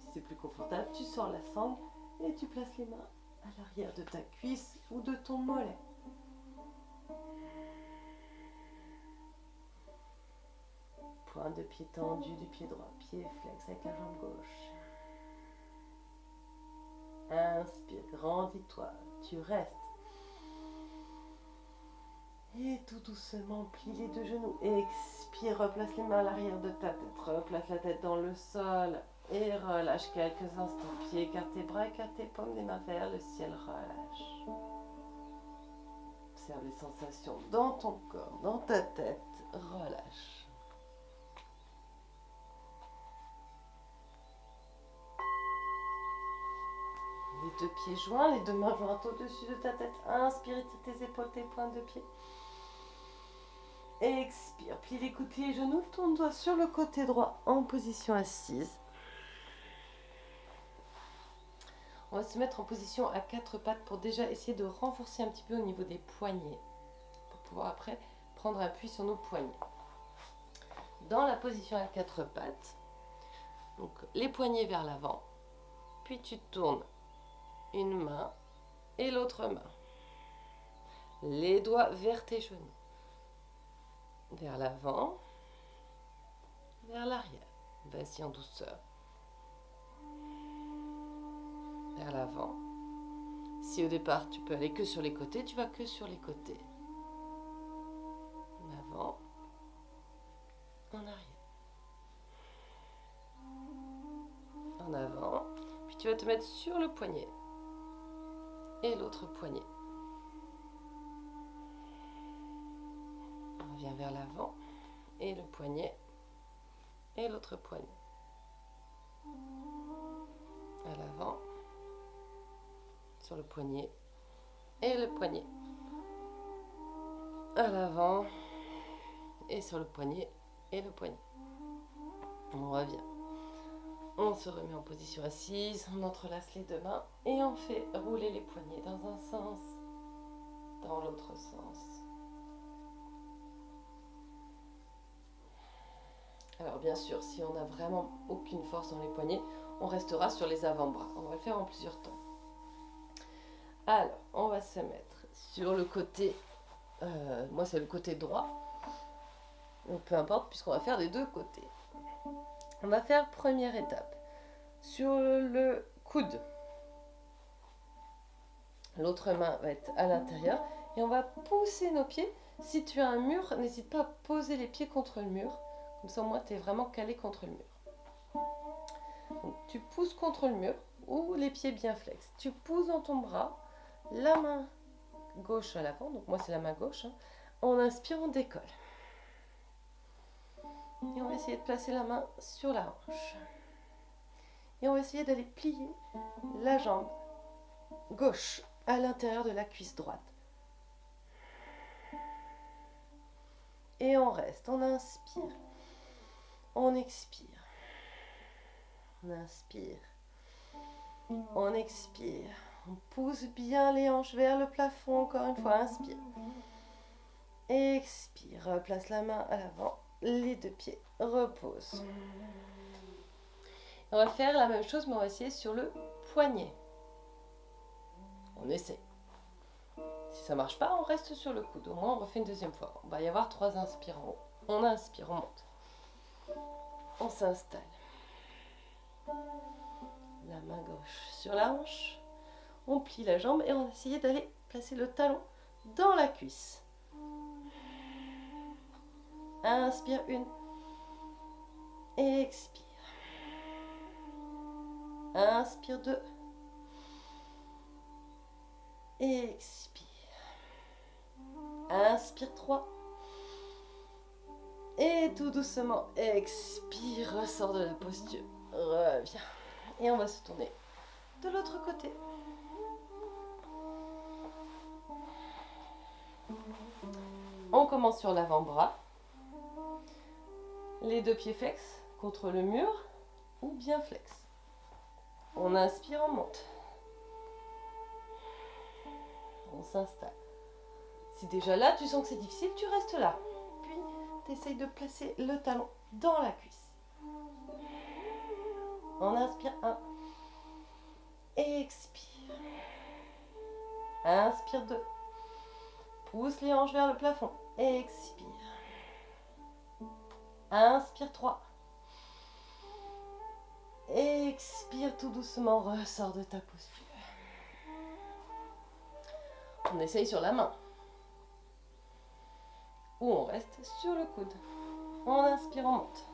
Si c'est plus confortable, tu sors la sangle et tu places les mains à l'arrière de ta cuisse ou de ton mollet. pointe de pied tendue du pied droit, pied flex avec la jambe gauche. Inspire, grandis-toi, tu restes. Et tout doucement, plie les deux genoux. Expire, replace les mains à l'arrière de ta tête. Replace la tête dans le sol. Et relâche quelques instants. Pieds, écarte tes bras, écarte tes paumes, les mains vers le ciel. Relâche. Observe les sensations dans ton corps, dans ta tête. Relâche. Les deux pieds joints, les deux mains jointes au-dessus de ta tête. Inspire tes épaules, tes pointes de pied. Expire, plie les coudes, plie les genoux, tourne-toi sur le côté droit en position assise. On va se mettre en position à quatre pattes pour déjà essayer de renforcer un petit peu au niveau des poignets. Pour pouvoir après prendre appui sur nos poignets. Dans la position à quatre pattes, donc les poignets vers l'avant, puis tu tournes une main et l'autre main. Les doigts vers tes genoux. Vers l'avant, vers l'arrière. Vas-y en douceur. Vers l'avant. Si au départ tu peux aller que sur les côtés, tu vas que sur les côtés. En avant, en arrière. En avant, puis tu vas te mettre sur le poignet et l'autre poignet. On revient vers l'avant et le poignet et l'autre poignet. À l'avant, sur le poignet et le poignet. À l'avant et sur le poignet et le poignet. On revient. On se remet en position assise, on entrelace les deux mains et on fait rouler les poignets dans un sens, dans l'autre sens. Alors bien sûr, si on n'a vraiment aucune force dans les poignets, on restera sur les avant-bras. On va le faire en plusieurs temps. Alors, on va se mettre sur le côté, moi c'est le côté droit, donc peu importe puisqu'on va faire des deux côtés. On va faire première étape sur le coude. L'autre main va être à l'intérieur et on va pousser nos pieds. Si tu as un mur, n'hésite pas à poser les pieds contre le mur. Comme ça, au moins, tu es vraiment calé contre le mur. Donc, tu pousses contre le mur ou les pieds bien flex. Tu pousses dans ton bras, la main gauche à l'avant. Donc, moi, c'est la main gauche. On inspire, on décolle. Et on va essayer de placer la main sur la hanche. Et on va essayer d'aller plier la jambe gauche à l'intérieur de la cuisse droite. Et on reste, on inspire. On expire. On inspire. On expire. On pousse bien les hanches vers le plafond. Encore une fois, inspire. Expire. Place la main à l'avant. Les deux pieds reposent. On va faire la même chose, mais on va essayer sur le poignet. On essaie. Si ça ne marche pas, on reste sur le coude. Au moins, on refait une deuxième fois. On va y avoir 3 inspirants. On inspire, on monte. On s'installe. La main gauche sur la hanche. On plie la jambe et on va essayer d'aller placer le talon dans la cuisse. Inspire, une. Expire. Inspire, 2. Expire. Inspire, 3. Et tout doucement, expire, ressort de la posture. Reviens. Et on va se tourner de l'autre côté. On commence sur l'avant-bras. Les deux pieds flex contre le mur ou bien flex. On inspire, on monte. On s'installe. Si déjà là, tu sens que c'est difficile, tu restes là. Puis, tu essayes de placer le talon dans la cuisse. On inspire, 1. Expire. Inspire, 2. Pousse les hanches vers le plafond. Expire. Inspire 3. Expire tout doucement, ressors de ta posture. On essaye sur la main. Ou on reste sur le coude. On inspire, on monte.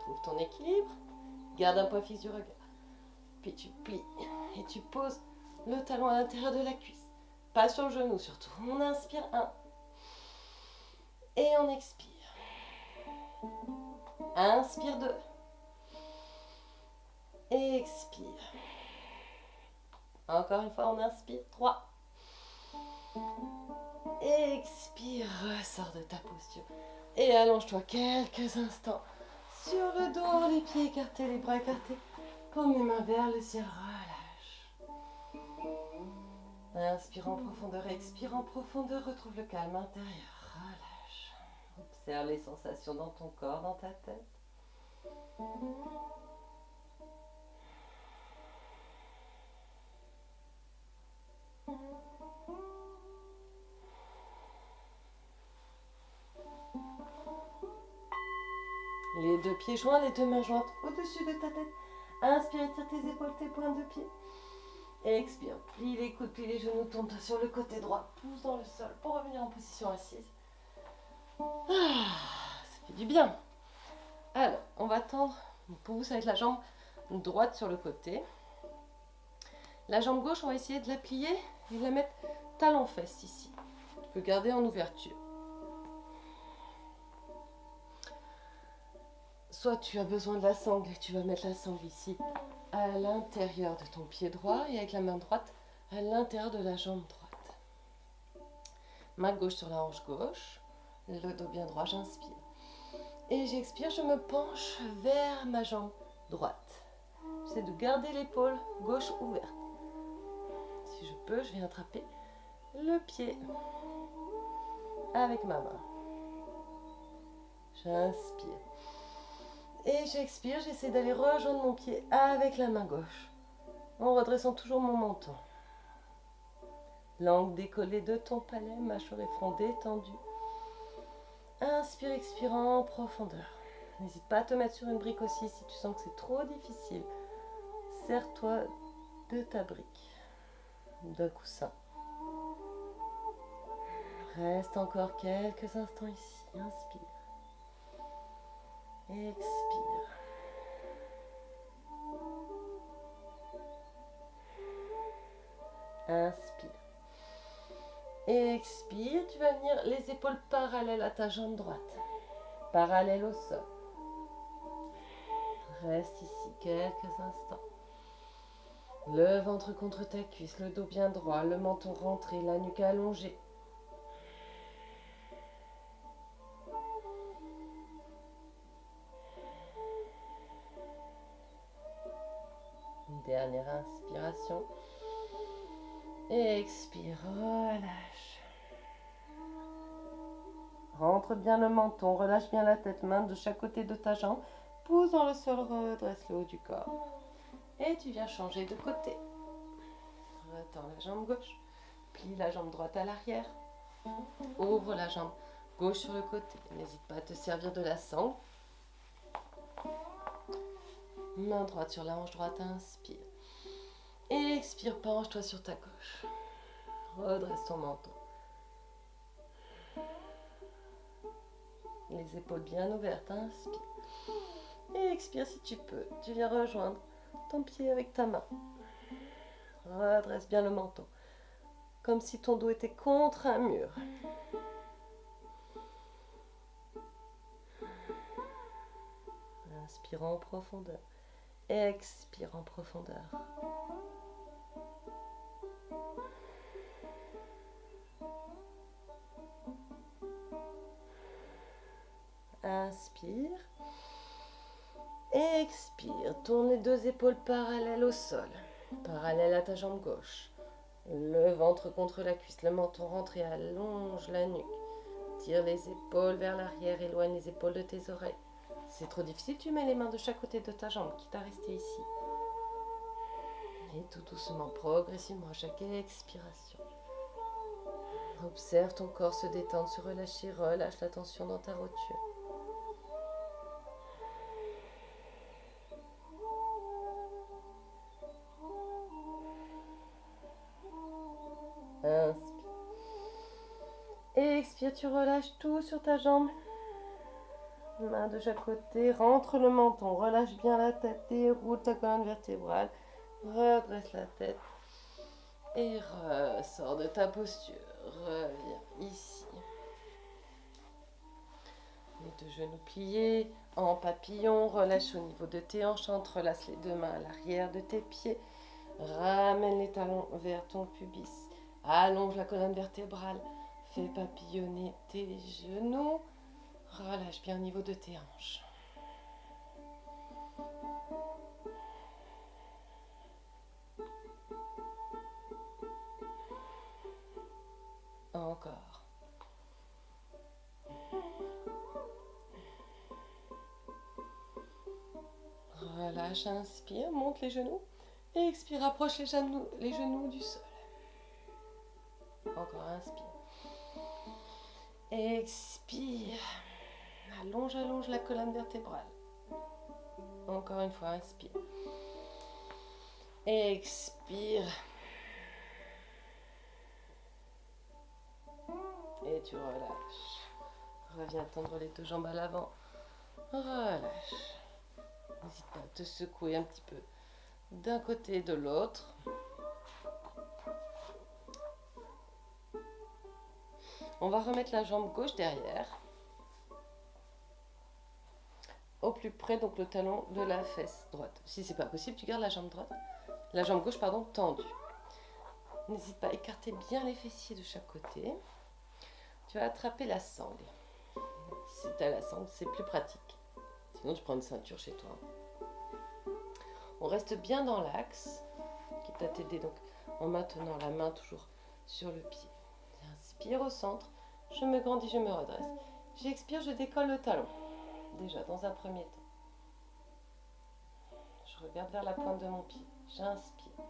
Trouve ton équilibre. Garde un point fixe du regard. Puis tu plies et tu poses le talon à l'intérieur de la cuisse. Pas sur le genou surtout. On inspire 1. Et on expire. Inspire 2. Expire. Encore une fois, on inspire 3. Expire, ressors de ta posture. Et allonge-toi quelques instants sur le dos, les pieds écartés, les bras écartés. Paume les mains vers le ciel, relâche. Inspire en profondeur, expire en profondeur, retrouve le calme intérieur, relâche. Observe les sensations dans ton corps, dans ta tête. Les deux pieds joints, les deux mains jointes au-dessus de ta tête. Inspire, étire tes épaules, tes pointes de pied. Expire, plie les coudes, plie les genoux, tourne-toi sur le côté droit, pousse dans le sol pour revenir en position assise. Ça fait du bien. Alors, on va tendre, pour vous, ça va être la jambe droite sur le côté. La jambe gauche, on va essayer de la plier et de la mettre talon-fesse ici. Tu peux garder en ouverture. Soit tu as besoin de la sangle et tu vas mettre la sangle ici à l'intérieur de ton pied droit et avec la main droite à l'intérieur de la jambe droite. Main gauche sur la hanche gauche, le dos bien droit, j'inspire. Et j'expire, je me penche vers ma jambe droite. J'essaie de garder l'épaule gauche ouverte. Si je peux, je vais attraper le pied avec ma main. J'inspire. Et j'expire, j'essaie d'aller rejoindre mon pied avec la main gauche, en redressant toujours mon menton. Langue décollée de ton palais, mâchoire et front détendus. Inspire, expire en profondeur. N'hésite pas à te mettre sur une brique aussi si tu sens que c'est trop difficile. Serre-toi de ta brique, d'un coussin. Reste encore quelques instants ici. Inspire. Expire. Inspire. Expire, tu vas venir les épaules parallèles à ta jambe droite, parallèles au sol. Reste ici quelques instants. Le ventre contre ta cuisse, le dos bien droit, le menton rentré, la nuque allongée. Une dernière inspiration. Expire, relâche. Rentre bien le menton, relâche bien la tête, main de chaque côté de ta jambe. Pousse dans le sol, redresse le haut du corps. Et tu viens changer de côté. Retends la jambe gauche. Plie la jambe droite à l'arrière. Ouvre la jambe gauche sur le côté. N'hésite pas à te servir de la sangle. Main droite sur la hanche droite, inspire. Et expire, penche-toi sur ta gauche. Redresse ton menton. Les épaules bien ouvertes, inspire. Et expire si tu peux. Tu viens rejoindre ton pied avec ta main. Redresse bien le menton. Comme si ton dos était contre un mur. Inspire en profondeur. Expire en profondeur. Inspire. Expire. Tourne les deux épaules parallèles au sol. Parallèles à ta jambe gauche. Le ventre contre la cuisse. Le menton rentre et allonge la nuque. Tire les épaules vers l'arrière. Éloigne les épaules de tes oreilles. C'est trop difficile, tu mets les mains de chaque côté de ta jambe, quitte à rester ici. Et tout doucement, progressivement, à chaque expiration. Observe ton corps se détendre, se relâcher, relâche la tension dans ta rotule. Inspire. Expire, tu relâches tout sur ta jambe. Main de chaque côté, rentre le menton, relâche bien la tête, déroule ta colonne vertébrale, redresse la tête et ressors de ta posture. Reviens ici. Les deux genoux pliés, en papillon, relâche au niveau de tes hanches, entrelace les deux mains à l'arrière de tes pieds, ramène les talons vers ton pubis, allonge la colonne vertébrale, fais papillonner tes genoux. Relâche bien au niveau de tes hanches. Encore. Relâche, inspire, monte les genoux. Et expire, approche les genoux du sol. Encore, inspire. Expire. Allonge la colonne vertébrale. Encore une fois, inspire. Expire. Et tu relâches. Reviens tendre les deux jambes à l'avant. Relâche. N'hésite pas à te secouer un petit peu d'un côté et de l'autre. On va remettre la jambe gauche derrière. Au plus près, donc le talon de la fesse droite. Si c'est pas possible, tu gardes la jambe gauche, tendue. N'hésite pas à écarter bien les fessiers de chaque côté. Tu vas attraper la sangle. Si tu as la sangle, c'est plus pratique. Sinon, tu prends une ceinture chez toi. On reste bien dans l'axe qui t'a t'aider, donc en maintenant la main toujours sur le pied. J'inspire au centre, je me grandis, je me redresse. J'expire, je décolle le talon. Déjà, dans un premier temps. Je regarde vers la pointe de mon pied. J'inspire.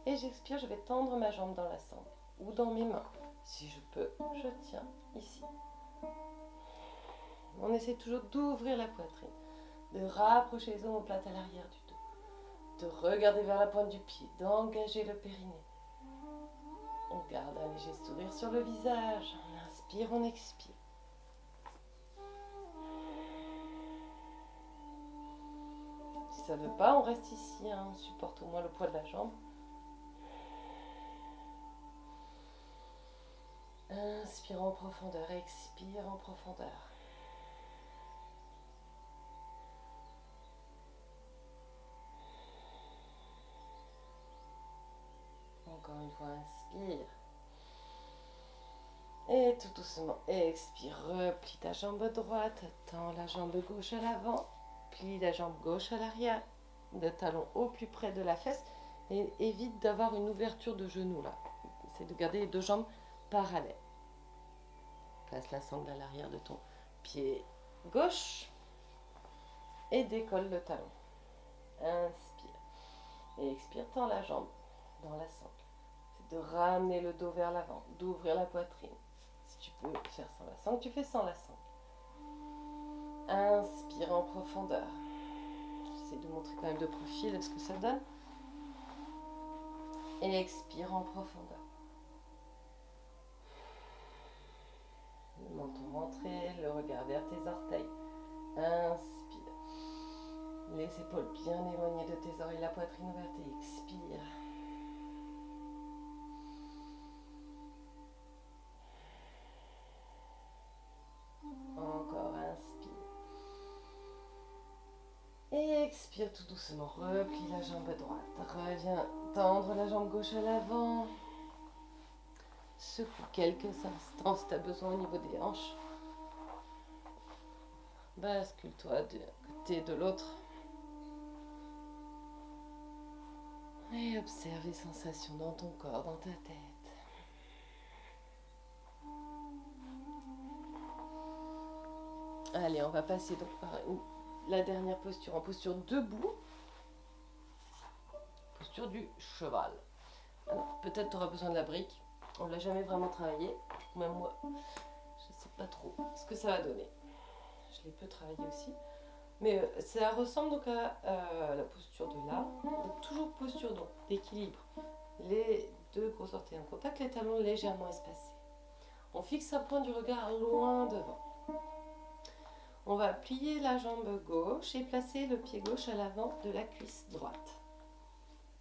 Et j'expire, je vais tendre ma jambe dans la sangle ou dans mes mains. Si je peux, je tiens ici. On essaie toujours d'ouvrir la poitrine, de rapprocher les omoplates à l'arrière du dos, de regarder vers la pointe du pied, d'engager le périnée. On garde un léger sourire sur le visage. On inspire, on expire. Si ça ne veut pas, on reste ici, on supporte au moins le poids de la jambe. Inspire en profondeur, expire en profondeur. Encore une fois, inspire. Et tout doucement, expire, replie ta jambe droite, tends la jambe gauche à l'avant, plie la jambe gauche à l'arrière, le talon au plus près de la fesse et évite d'avoir une ouverture de genou là. Essaie de garder les deux jambes parallèles. Place la sangle à l'arrière de ton pied gauche et décolle le talon. Inspire et expire, tends la jambe dans la sangle. C'est de ramener le dos vers l'avant, d'ouvrir la poitrine. Si tu peux faire sans la sangle, tu fais sans la sangle. Inspire en profondeur. J'essaie de montrer quand même de profil ce que ça donne. Et expire en profondeur. Le menton rentré, le regard vers tes orteils. Inspire. Les épaules bien éloignées de tes oreilles, la poitrine ouverte et expire. Encore, inspire. Et expire tout doucement, replie la jambe droite. Reviens tendre la jambe gauche à l'avant. Secoue quelques instants si tu as besoin au niveau des hanches. Bascule-toi d'un côté et de l'autre. Et observe les sensations dans ton corps, dans ta tête. Allez, on va passer donc par la dernière posture, en posture debout. Posture du cheval. Alors, peut-être tu auras besoin de la brique. On ne l'a jamais vraiment travaillé. Même moi, je ne sais pas trop ce que ça va donner. Je l'ai peu travaillé aussi. Mais ça ressemble donc à la posture de là. Donc toujours posture d'équilibre. Les deux gros orteils en contact, les talons légèrement espacés. On fixe un point du regard loin devant. On va plier la jambe gauche et placer le pied gauche à l'avant de la cuisse droite.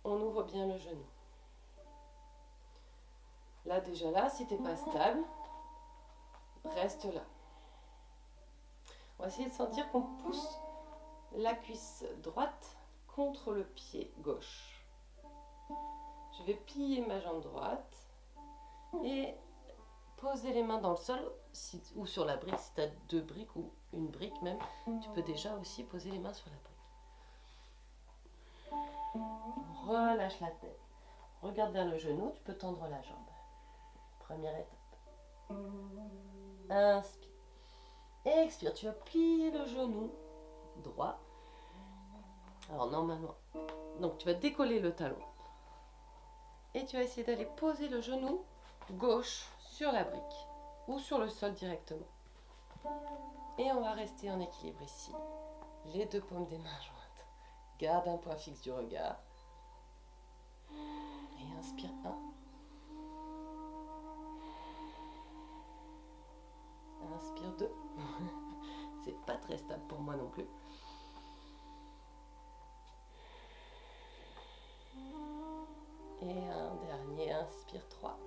On ouvre bien le genou. Là déjà là, si tu n'es pas stable, reste là. On va essayer de sentir qu'on pousse la cuisse droite contre le pied gauche. Je vais plier ma jambe droite et poser les mains dans le sol ou sur la brique. Si tu as 2 briques ou une brique même, tu peux déjà aussi poser les mains sur la brique. Relâche la tête. Regarde vers le genou, tu peux tendre la jambe. Première étape. Inspire. Expire, tu vas plier le genou droit. Alors normalement, donc tu vas décoller le talon. Et tu vas essayer d'aller poser le genou gauche sur la brique ou sur le sol directement. Et on va rester en équilibre ici. Les 2 paumes des mains jointes. Garde un point fixe du regard. Et inspire 1. Inspire 2. C'est pas très stable pour moi non plus. Et un dernier, inspire 3.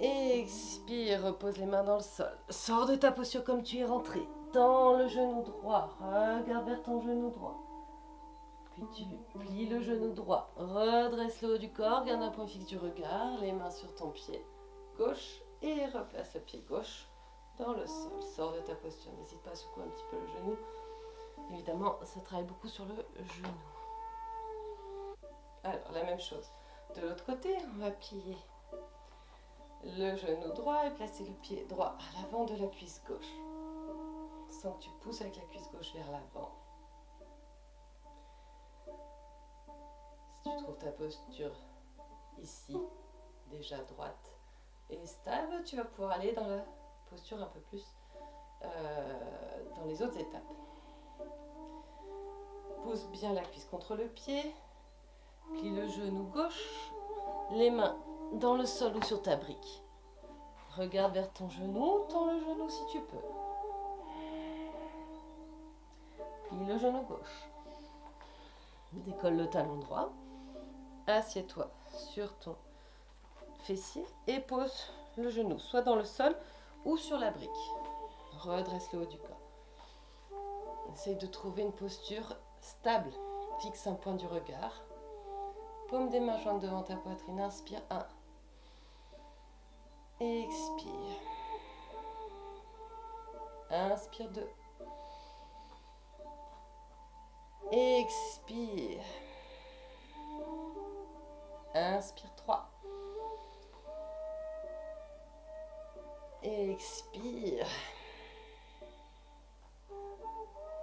Expire, repose les mains dans le sol. Sors de ta posture comme tu es rentré. Tends le genou droit, regarde vers ton genou droit. Puis tu plies le genou droit, redresse le haut du corps, garde un point fixe du regard, les mains sur ton pied gauche et replace le pied gauche dans le sol. Sors de ta posture, n'hésite pas à secouer un petit peu le genou. Évidemment, ça travaille beaucoup sur le genou. Alors, la même chose. De l'autre côté, on va plier le genou droit et placer le pied droit à l'avant de la cuisse gauche. Sans que tu pousses avec la cuisse gauche vers l'avant. Si tu trouves ta posture ici, déjà droite et stable, tu vas pouvoir aller dans la posture un peu plus dans les autres étapes. Pousse bien la cuisse contre le pied, plie le genou gauche, les mains dans le sol ou sur ta brique. Regarde vers ton genou, tends le genou si tu peux. Plie le genou gauche. Décolle le talon droit. Assieds-toi sur ton fessier et pose le genou soit dans le sol ou sur la brique. Redresse le haut du corps. Essaye de trouver une posture stable. Fixe un point du regard. Paume des mains jointes devant ta poitrine. Inspire 1. Expire. Inspire 2. Expire. Inspire 3. Expire.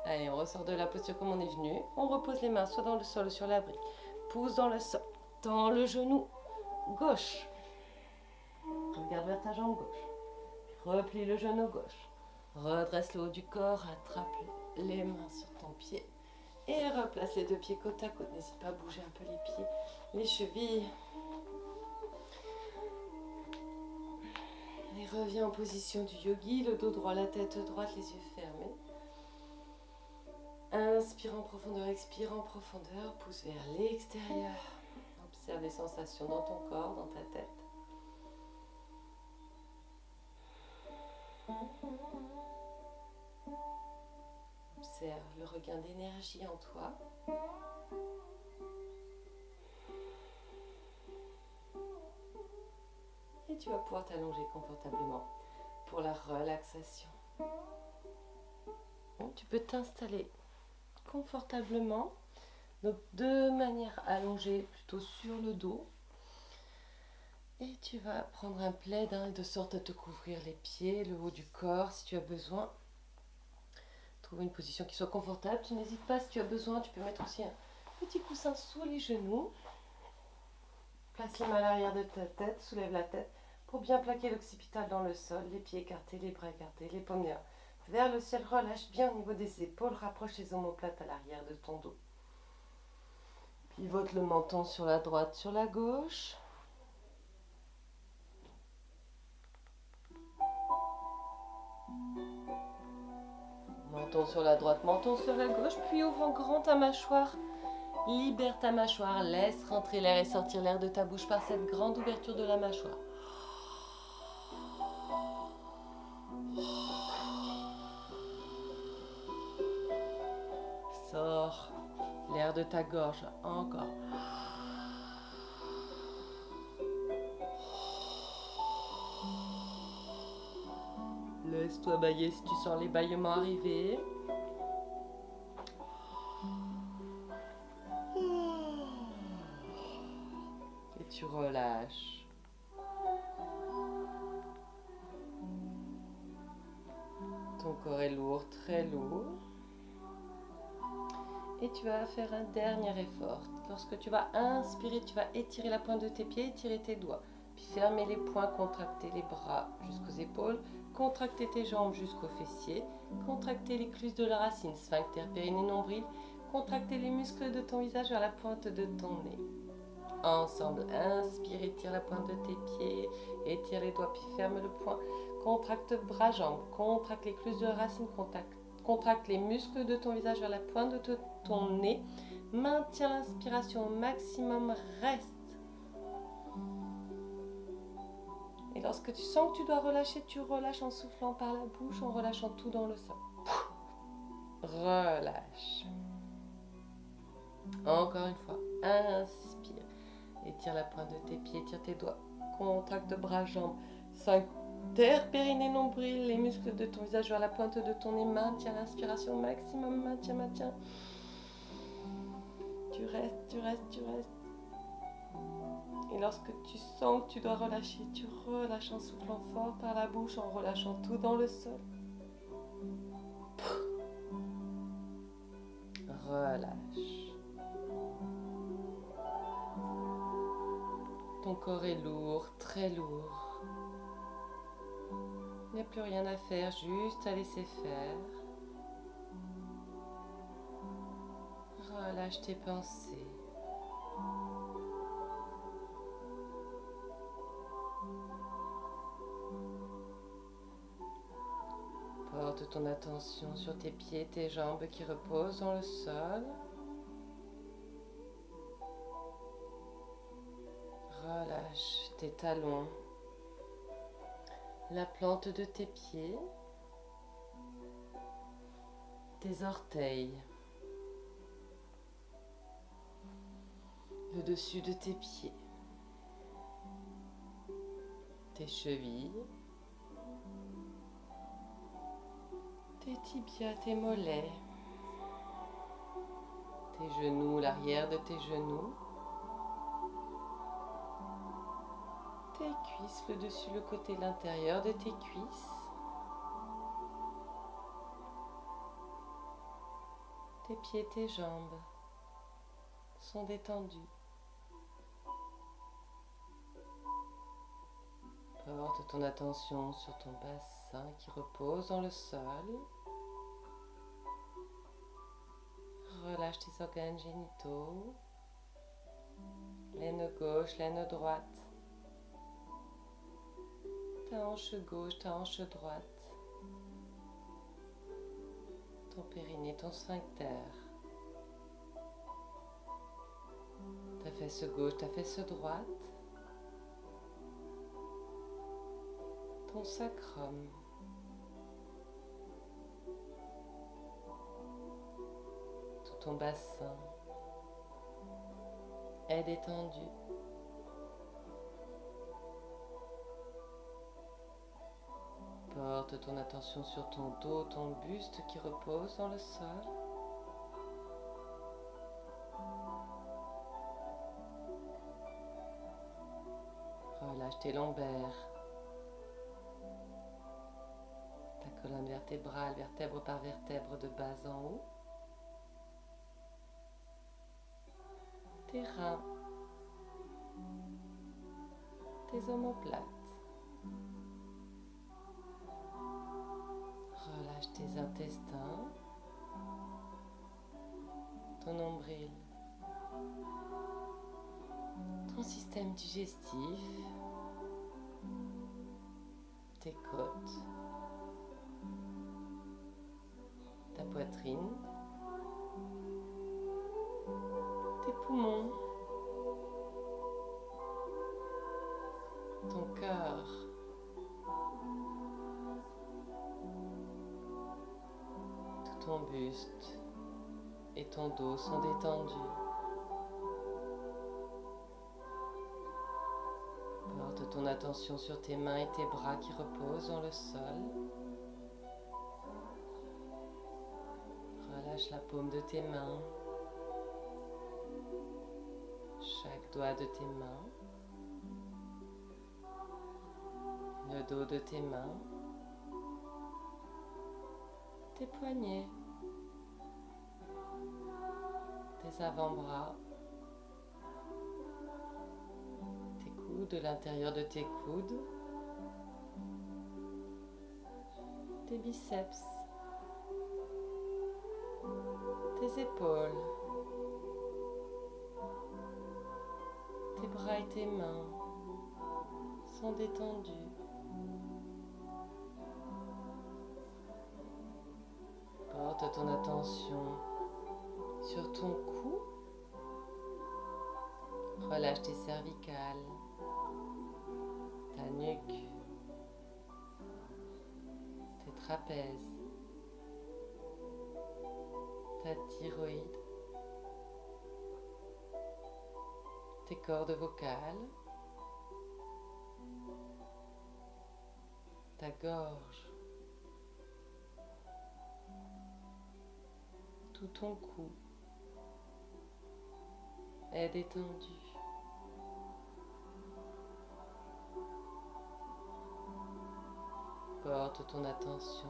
Allez, on ressort de la posture comme on est venu. On repose les mains soit dans le sol ou sur la brique. Pousse dans le sol. Tends le genou gauche. Regarde vers ta jambe gauche. Replie le genou gauche. Redresse le haut du corps. Attrape les mains sur ton pied. Et replace les 2 pieds côte à côte. N'hésite pas à bouger un peu les pieds, les chevilles. Et reviens en position du yogi. Le dos droit, la tête droite, les yeux fermés. Inspire en profondeur, expire en profondeur. Pousse vers l'extérieur. Observe les sensations dans ton corps, dans ta tête. Observe le regain d'énergie en toi. Et tu vas pouvoir t'allonger confortablement pour la relaxation. Bon, tu peux t'installer confortablement, donc de manière allongée, plutôt sur le dos. Et tu vas prendre un plaid de sorte à te couvrir les pieds, le haut du corps si tu as besoin. Trouver une position qui soit confortable. Tu n'hésites pas, si tu as besoin, tu peux mettre aussi un petit coussin sous les genoux. Place les mains à l'arrière de ta tête, soulève la tête pour bien plaquer l'occipital dans le sol, les pieds écartés, les bras écartés, les paumes vers le ciel. Relâche bien au niveau des épaules, rapproche les omoplates à l'arrière de ton dos. Pivote le menton sur la droite, sur la gauche. Menton sur la droite, menton sur la gauche, puis ouvre en grand ta mâchoire. Libère ta mâchoire, laisse rentrer l'air et sortir l'air de ta bouche par cette grande ouverture de la mâchoire. Sors l'air de ta gorge, encore. Laisse-toi bâiller si tu sens les bâillements arriver. Et tu relâches. Ton corps est lourd, très lourd. Et tu vas faire un dernier effort. Lorsque tu vas inspirer, tu vas étirer la pointe de tes pieds, étirer tes doigts. Puis fermer les poings, contracter les bras jusqu'aux épaules, contracter tes jambes jusqu'aux fessiers, contracter l'écluse de la racine, sphincter, périnée, nombril, contracter les muscles de ton visage vers la pointe de ton nez. Ensemble, inspire, étire la pointe de tes pieds, étire les doigts, puis ferme le poing. Contracte bras, jambes, contracte l'écluse de la racine, contracte les muscles de ton visage vers la pointe de ton nez. Maintiens l'inspiration au maximum, reste. Et lorsque tu sens que tu dois relâcher, tu relâches en soufflant par la bouche, en relâchant tout dans le sol. Relâche. Encore une fois, inspire. Étire la pointe de tes pieds, étire tes doigts. Contracte bras, jambes. Sphincter, périnée, nombril, les muscles de ton visage vers la pointe de ton nez. Maintiens l'inspiration au maximum, maintiens. Tu restes. Et lorsque tu sens que tu dois relâcher, tu relâches en soufflant fort par la bouche, en relâchant tout dans le sol. Relâche. Ton corps est lourd, très lourd. Il n'y a plus rien à faire, juste à laisser faire. Relâche tes pensées. Porte ton attention sur tes pieds, tes jambes qui reposent dans le sol. Relâche tes talons, la plante de tes pieds, tes orteils, le dessus de tes pieds, tes chevilles, tes tibias, tes mollets, tes genoux, l'arrière de tes genoux, tes cuisses, le dessus, le côté, l'intérieur de tes cuisses, tes pieds, tes jambes sont détendus. Porte ton attention sur ton bassin qui repose dans le sol. Relâche tes organes génitaux, l'aine gauche, l'aine droite, ta hanche gauche, ta hanche droite, ton périnée, ton sphincter, ta fesse gauche, ta fesse droite, ton sacrum, tout ton bassin est détendu. Porte ton attention sur ton dos, ton buste qui repose dans le sol. Relâche tes lombaires, ta colonne vertébrale, vertèbre par vertèbre de bas en haut. Tes reins, tes omoplates. Relâche tes intestins, ton nombril, ton système digestif, tes côtes, ta poitrine, tes poumons, ton cœur, tout ton buste et ton dos sont détendus. Porte ton attention sur tes mains et tes bras qui reposent dans le sol. Relâche la paume de tes mains, chaque doigt de tes mains, le dos de tes mains, tes poignets, tes avant-bras, tes coudes, l'intérieur de tes coudes, tes biceps, tes épaules, tes bras et tes mains sont détendus. Porte ton attention sur ton cou. Relâche tes cervicales, ta nuque, tes trapèzes, ta thyroïde, tes cordes vocales, ta gorge, tout ton cou est détendu. Porte ton attention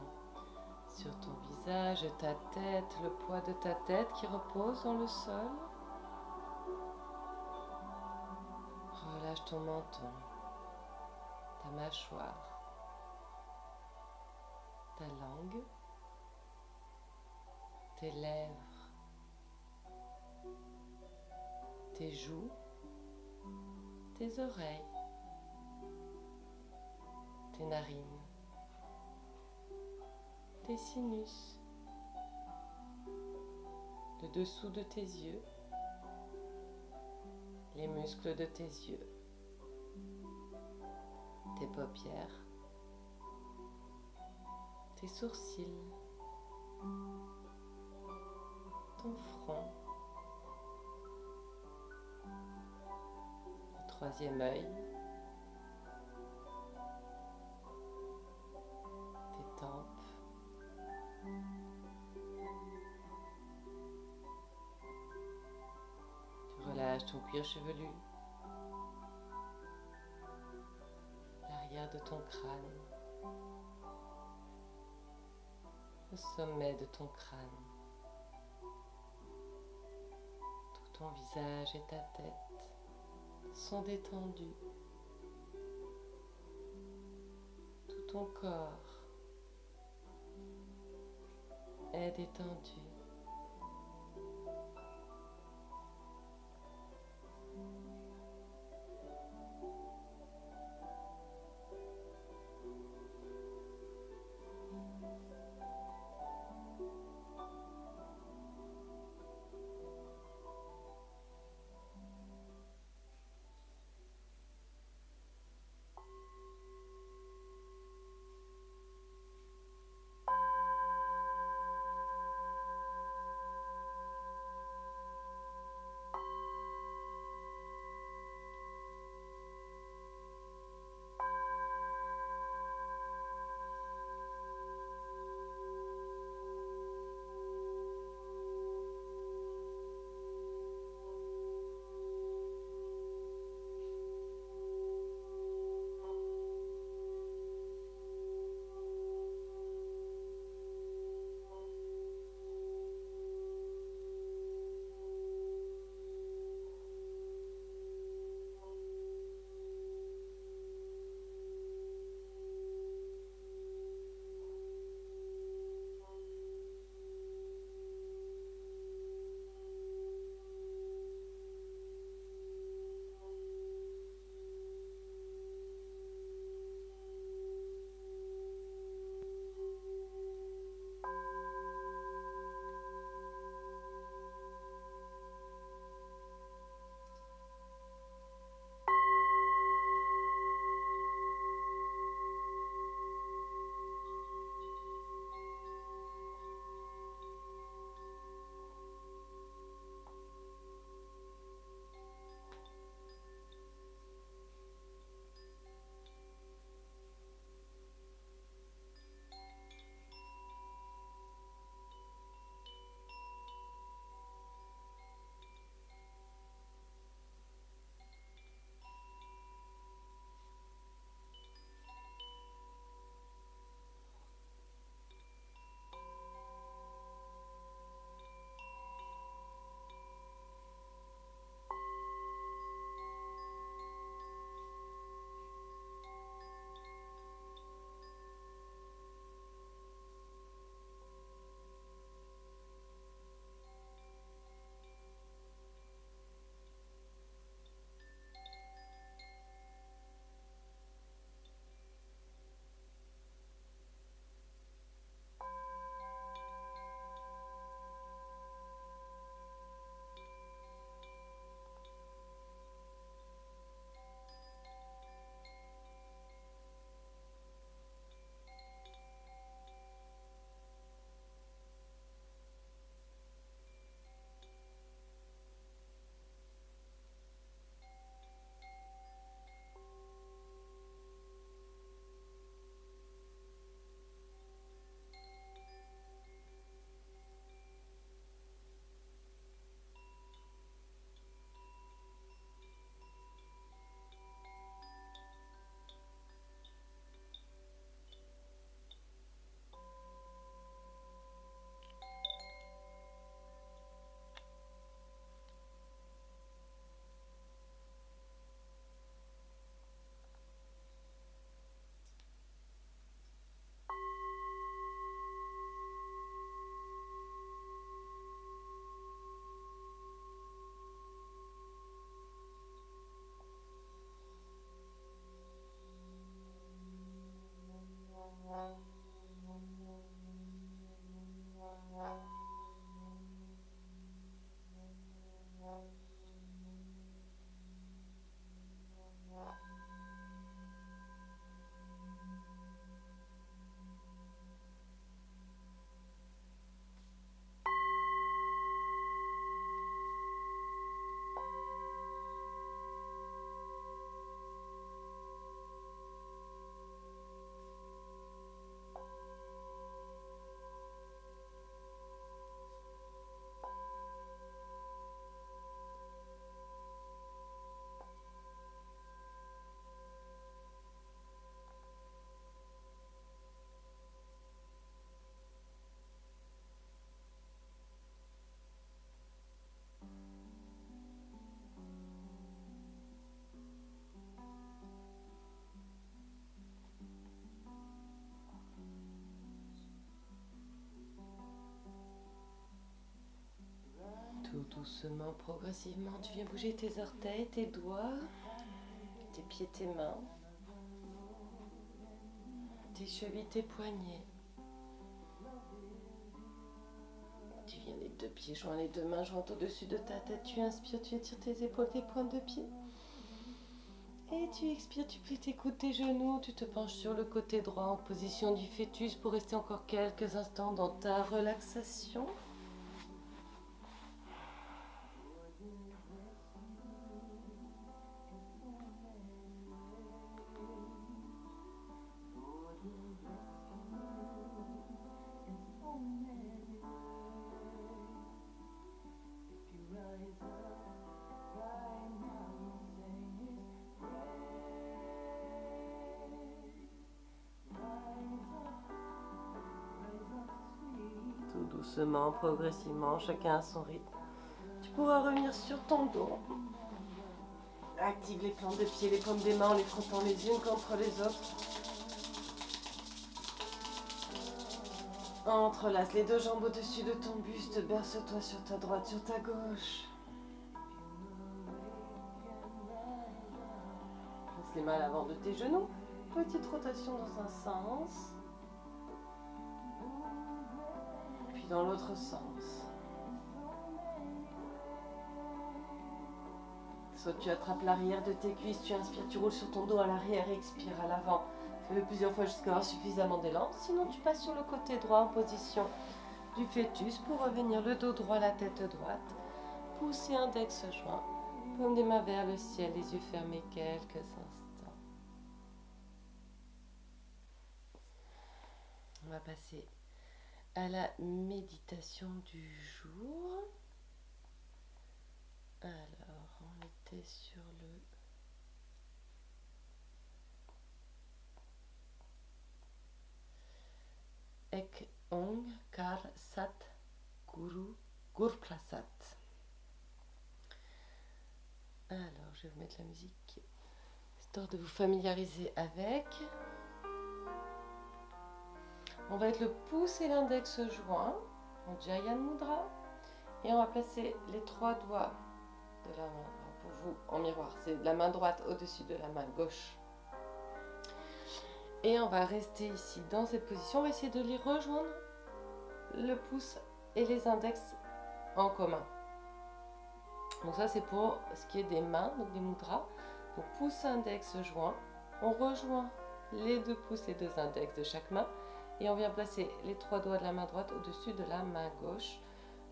sur ton visage, ta tête, le poids de ta tête qui repose dans le sol. Relâche ton menton, ta mâchoire, ta langue, tes lèvres, tes joues, tes oreilles, tes narines, tes sinus, le dessous de tes yeux, les muscles de tes yeux, tes paupières, tes sourcils, ton front, le troisième œil, tes tempes, tu relâches ton cuir chevelu, l'arrière de ton crâne, le sommet de ton crâne. Tout ton visage et ta tête sont détendus. Tout ton corps est détendu. Doucement, progressivement, tu viens bouger tes orteils, tes doigts, tes pieds, tes mains, tes chevilles, tes poignets. Tu viens les deux pieds joints, les deux mains jointes au-dessus de ta tête. Tu inspires, tu étires tes épaules, tes pointes de pied. Et tu expires, tu plies tes coudes, tes genoux. Tu te penches sur le côté droit en position du fœtus pour rester encore quelques instants dans ta relaxation. Doucement, progressivement, chacun à son rythme. Tu pourras revenir sur ton dos. Active les plantes de pied, les paumes des mains en les frottant les unes contre les autres. Entrelace les deux jambes au-dessus de ton buste. Berce-toi sur ta droite, sur ta gauche. Place les mains à l'avant de tes genoux. Petite rotation dans un sens. Dans l'autre sens. Soit tu attrapes l'arrière de tes cuisses, tu inspires, tu roules sur ton dos à l'arrière, expire à l'avant. Fais-le plusieurs fois jusqu'à avoir suffisamment d'élan. Sinon, tu passes sur le côté droit en position du fœtus pour revenir le dos droit, la tête droite. Poussez index joint, paume des mains vers le ciel, les yeux fermés quelques instants. On va passer à la méditation du jour. Alors, on était sur le Ek Onkar Sat Guru Gurprasad. Alors, je vais vous mettre la musique histoire de vous familiariser avec. On va être le pouce et l'index joints en Jayan Mudra et on va placer les trois doigts de la main, pour vous en miroir, c'est la main droite au-dessus de la main gauche. Et on va rester ici dans cette position, on va essayer de les rejoindre, le pouce et les index en commun. Donc ça c'est pour ce qui est des mains, donc des mudras. Donc pouce, index, joint, on rejoint les deux pouces et deux index de chaque main. Et on vient placer les trois doigts de la main droite au-dessus de la main gauche.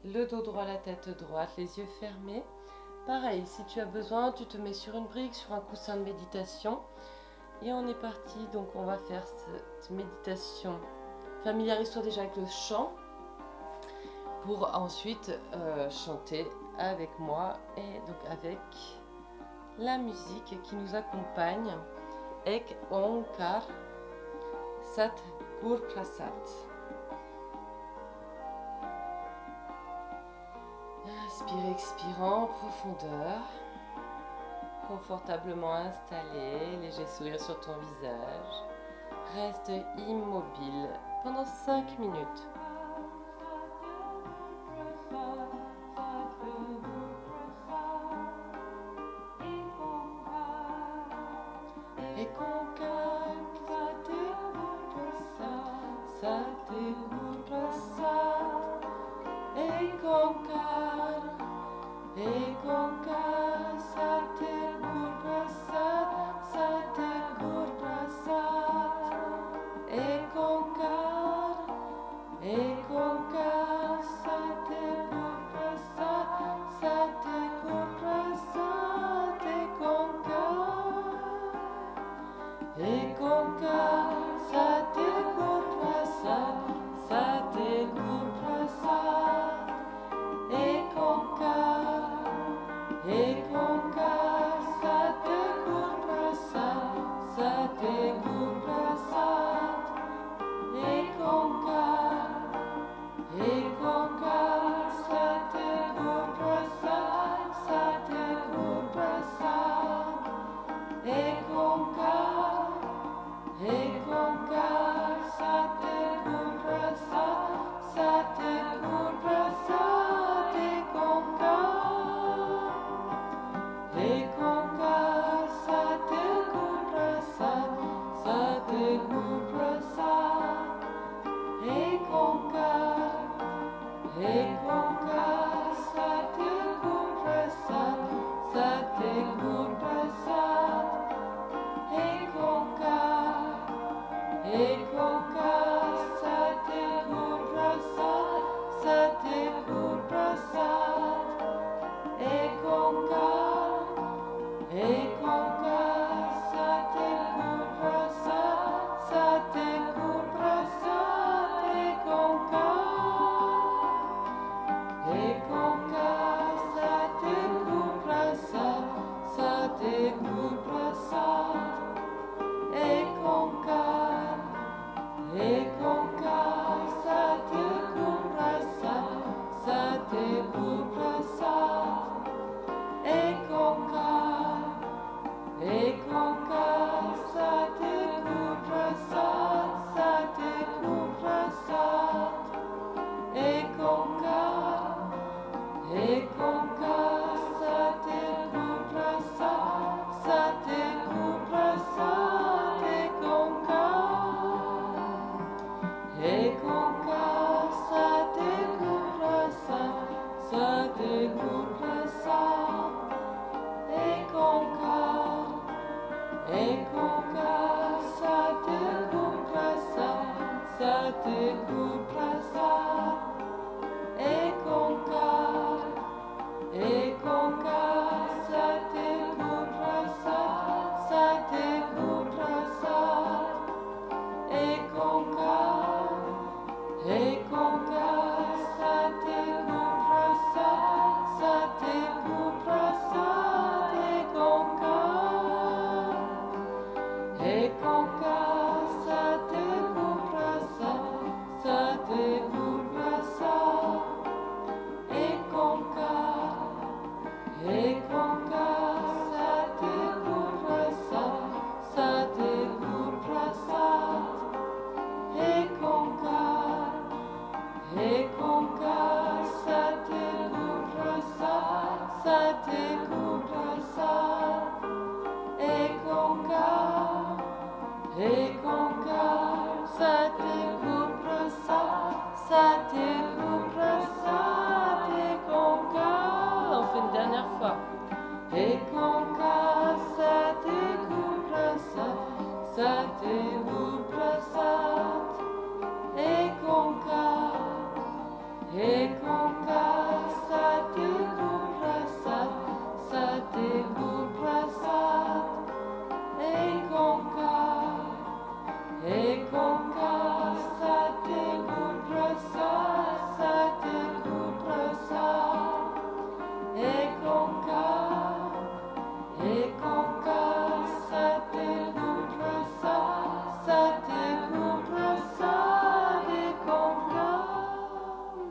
Le dos droit, la tête droite, les yeux fermés. Pareil, si tu as besoin, tu te mets sur une brique, sur un coussin de méditation. Et on est parti, donc on va faire cette méditation. Familiarise-toi déjà avec le chant pour ensuite chanter avec moi et donc avec la musique qui nous accompagne. Ek Onkar Sat Gurprasad. Inspire, expire en profondeur. Confortablement installé, léger sourire sur ton visage. Reste immobile pendant 5 minutes. Sate Gurprasad, Ek Onkar.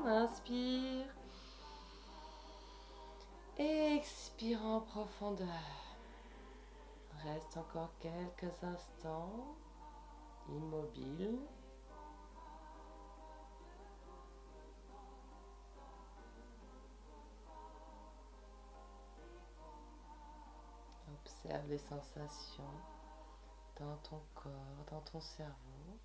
Inspire. Expire en profondeur. Reste encore quelques instants immobile. Observe les sensations dans ton corps, dans ton cerveau.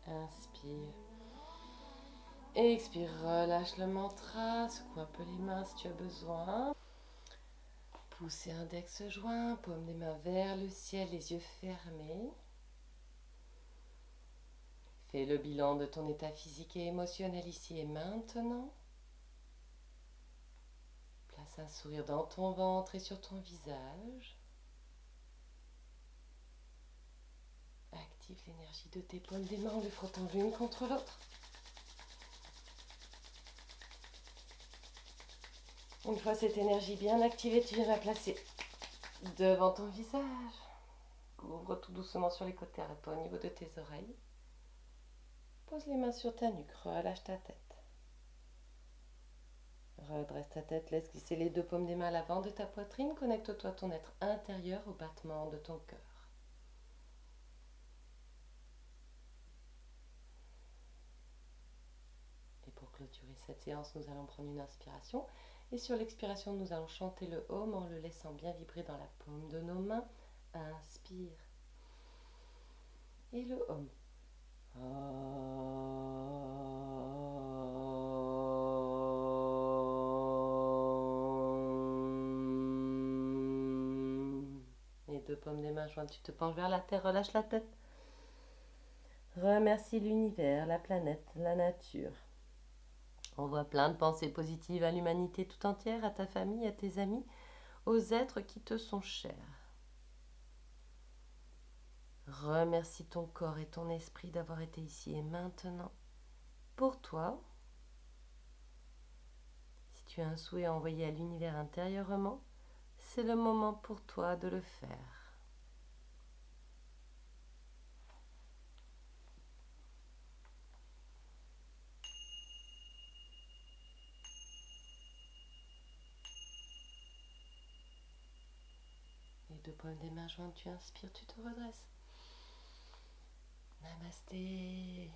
Inspire. Expire, relâche le mantra, secoue un peu les mains si tu as besoin. Poussez index joint, paume des mains vers le ciel, les yeux fermés. Fais le bilan de ton état physique et émotionnel ici et maintenant. Place un sourire dans ton ventre et sur ton visage. Active l'énergie de tes paumes des mains en les frottant l'une contre l'autre. Une fois cette énergie bien activée, tu viens la placer devant ton visage. Ouvre tout doucement sur les côtés, arrête-toi au niveau de tes oreilles. Pose les mains sur ta nuque, relâche ta tête. Redresse ta tête, laisse glisser les deux paumes des mains à l'avant de ta poitrine. Connecte-toi à ton être intérieur au battement de ton cœur. Et pour clôturer cette séance, nous allons prendre une inspiration. Et sur l'expiration, nous allons chanter le Om en le laissant bien vibrer dans la paume de nos mains. Inspire. Et le Om. Les deux paumes des mains jointes, tu te penches vers la terre, relâche la tête. Remercie l'univers, la planète, la nature. Envoie plein de pensées positives à l'humanité tout entière, à ta famille, à tes amis, aux êtres qui te sont chers. Remercie ton corps et ton esprit d'avoir été ici et maintenant. Pour toi, si tu as un souhait à envoyer à l'univers intérieurement, c'est le moment pour toi de le faire. Les deux paumes des mains jointes, tu inspires, tu te redresses. Namasté.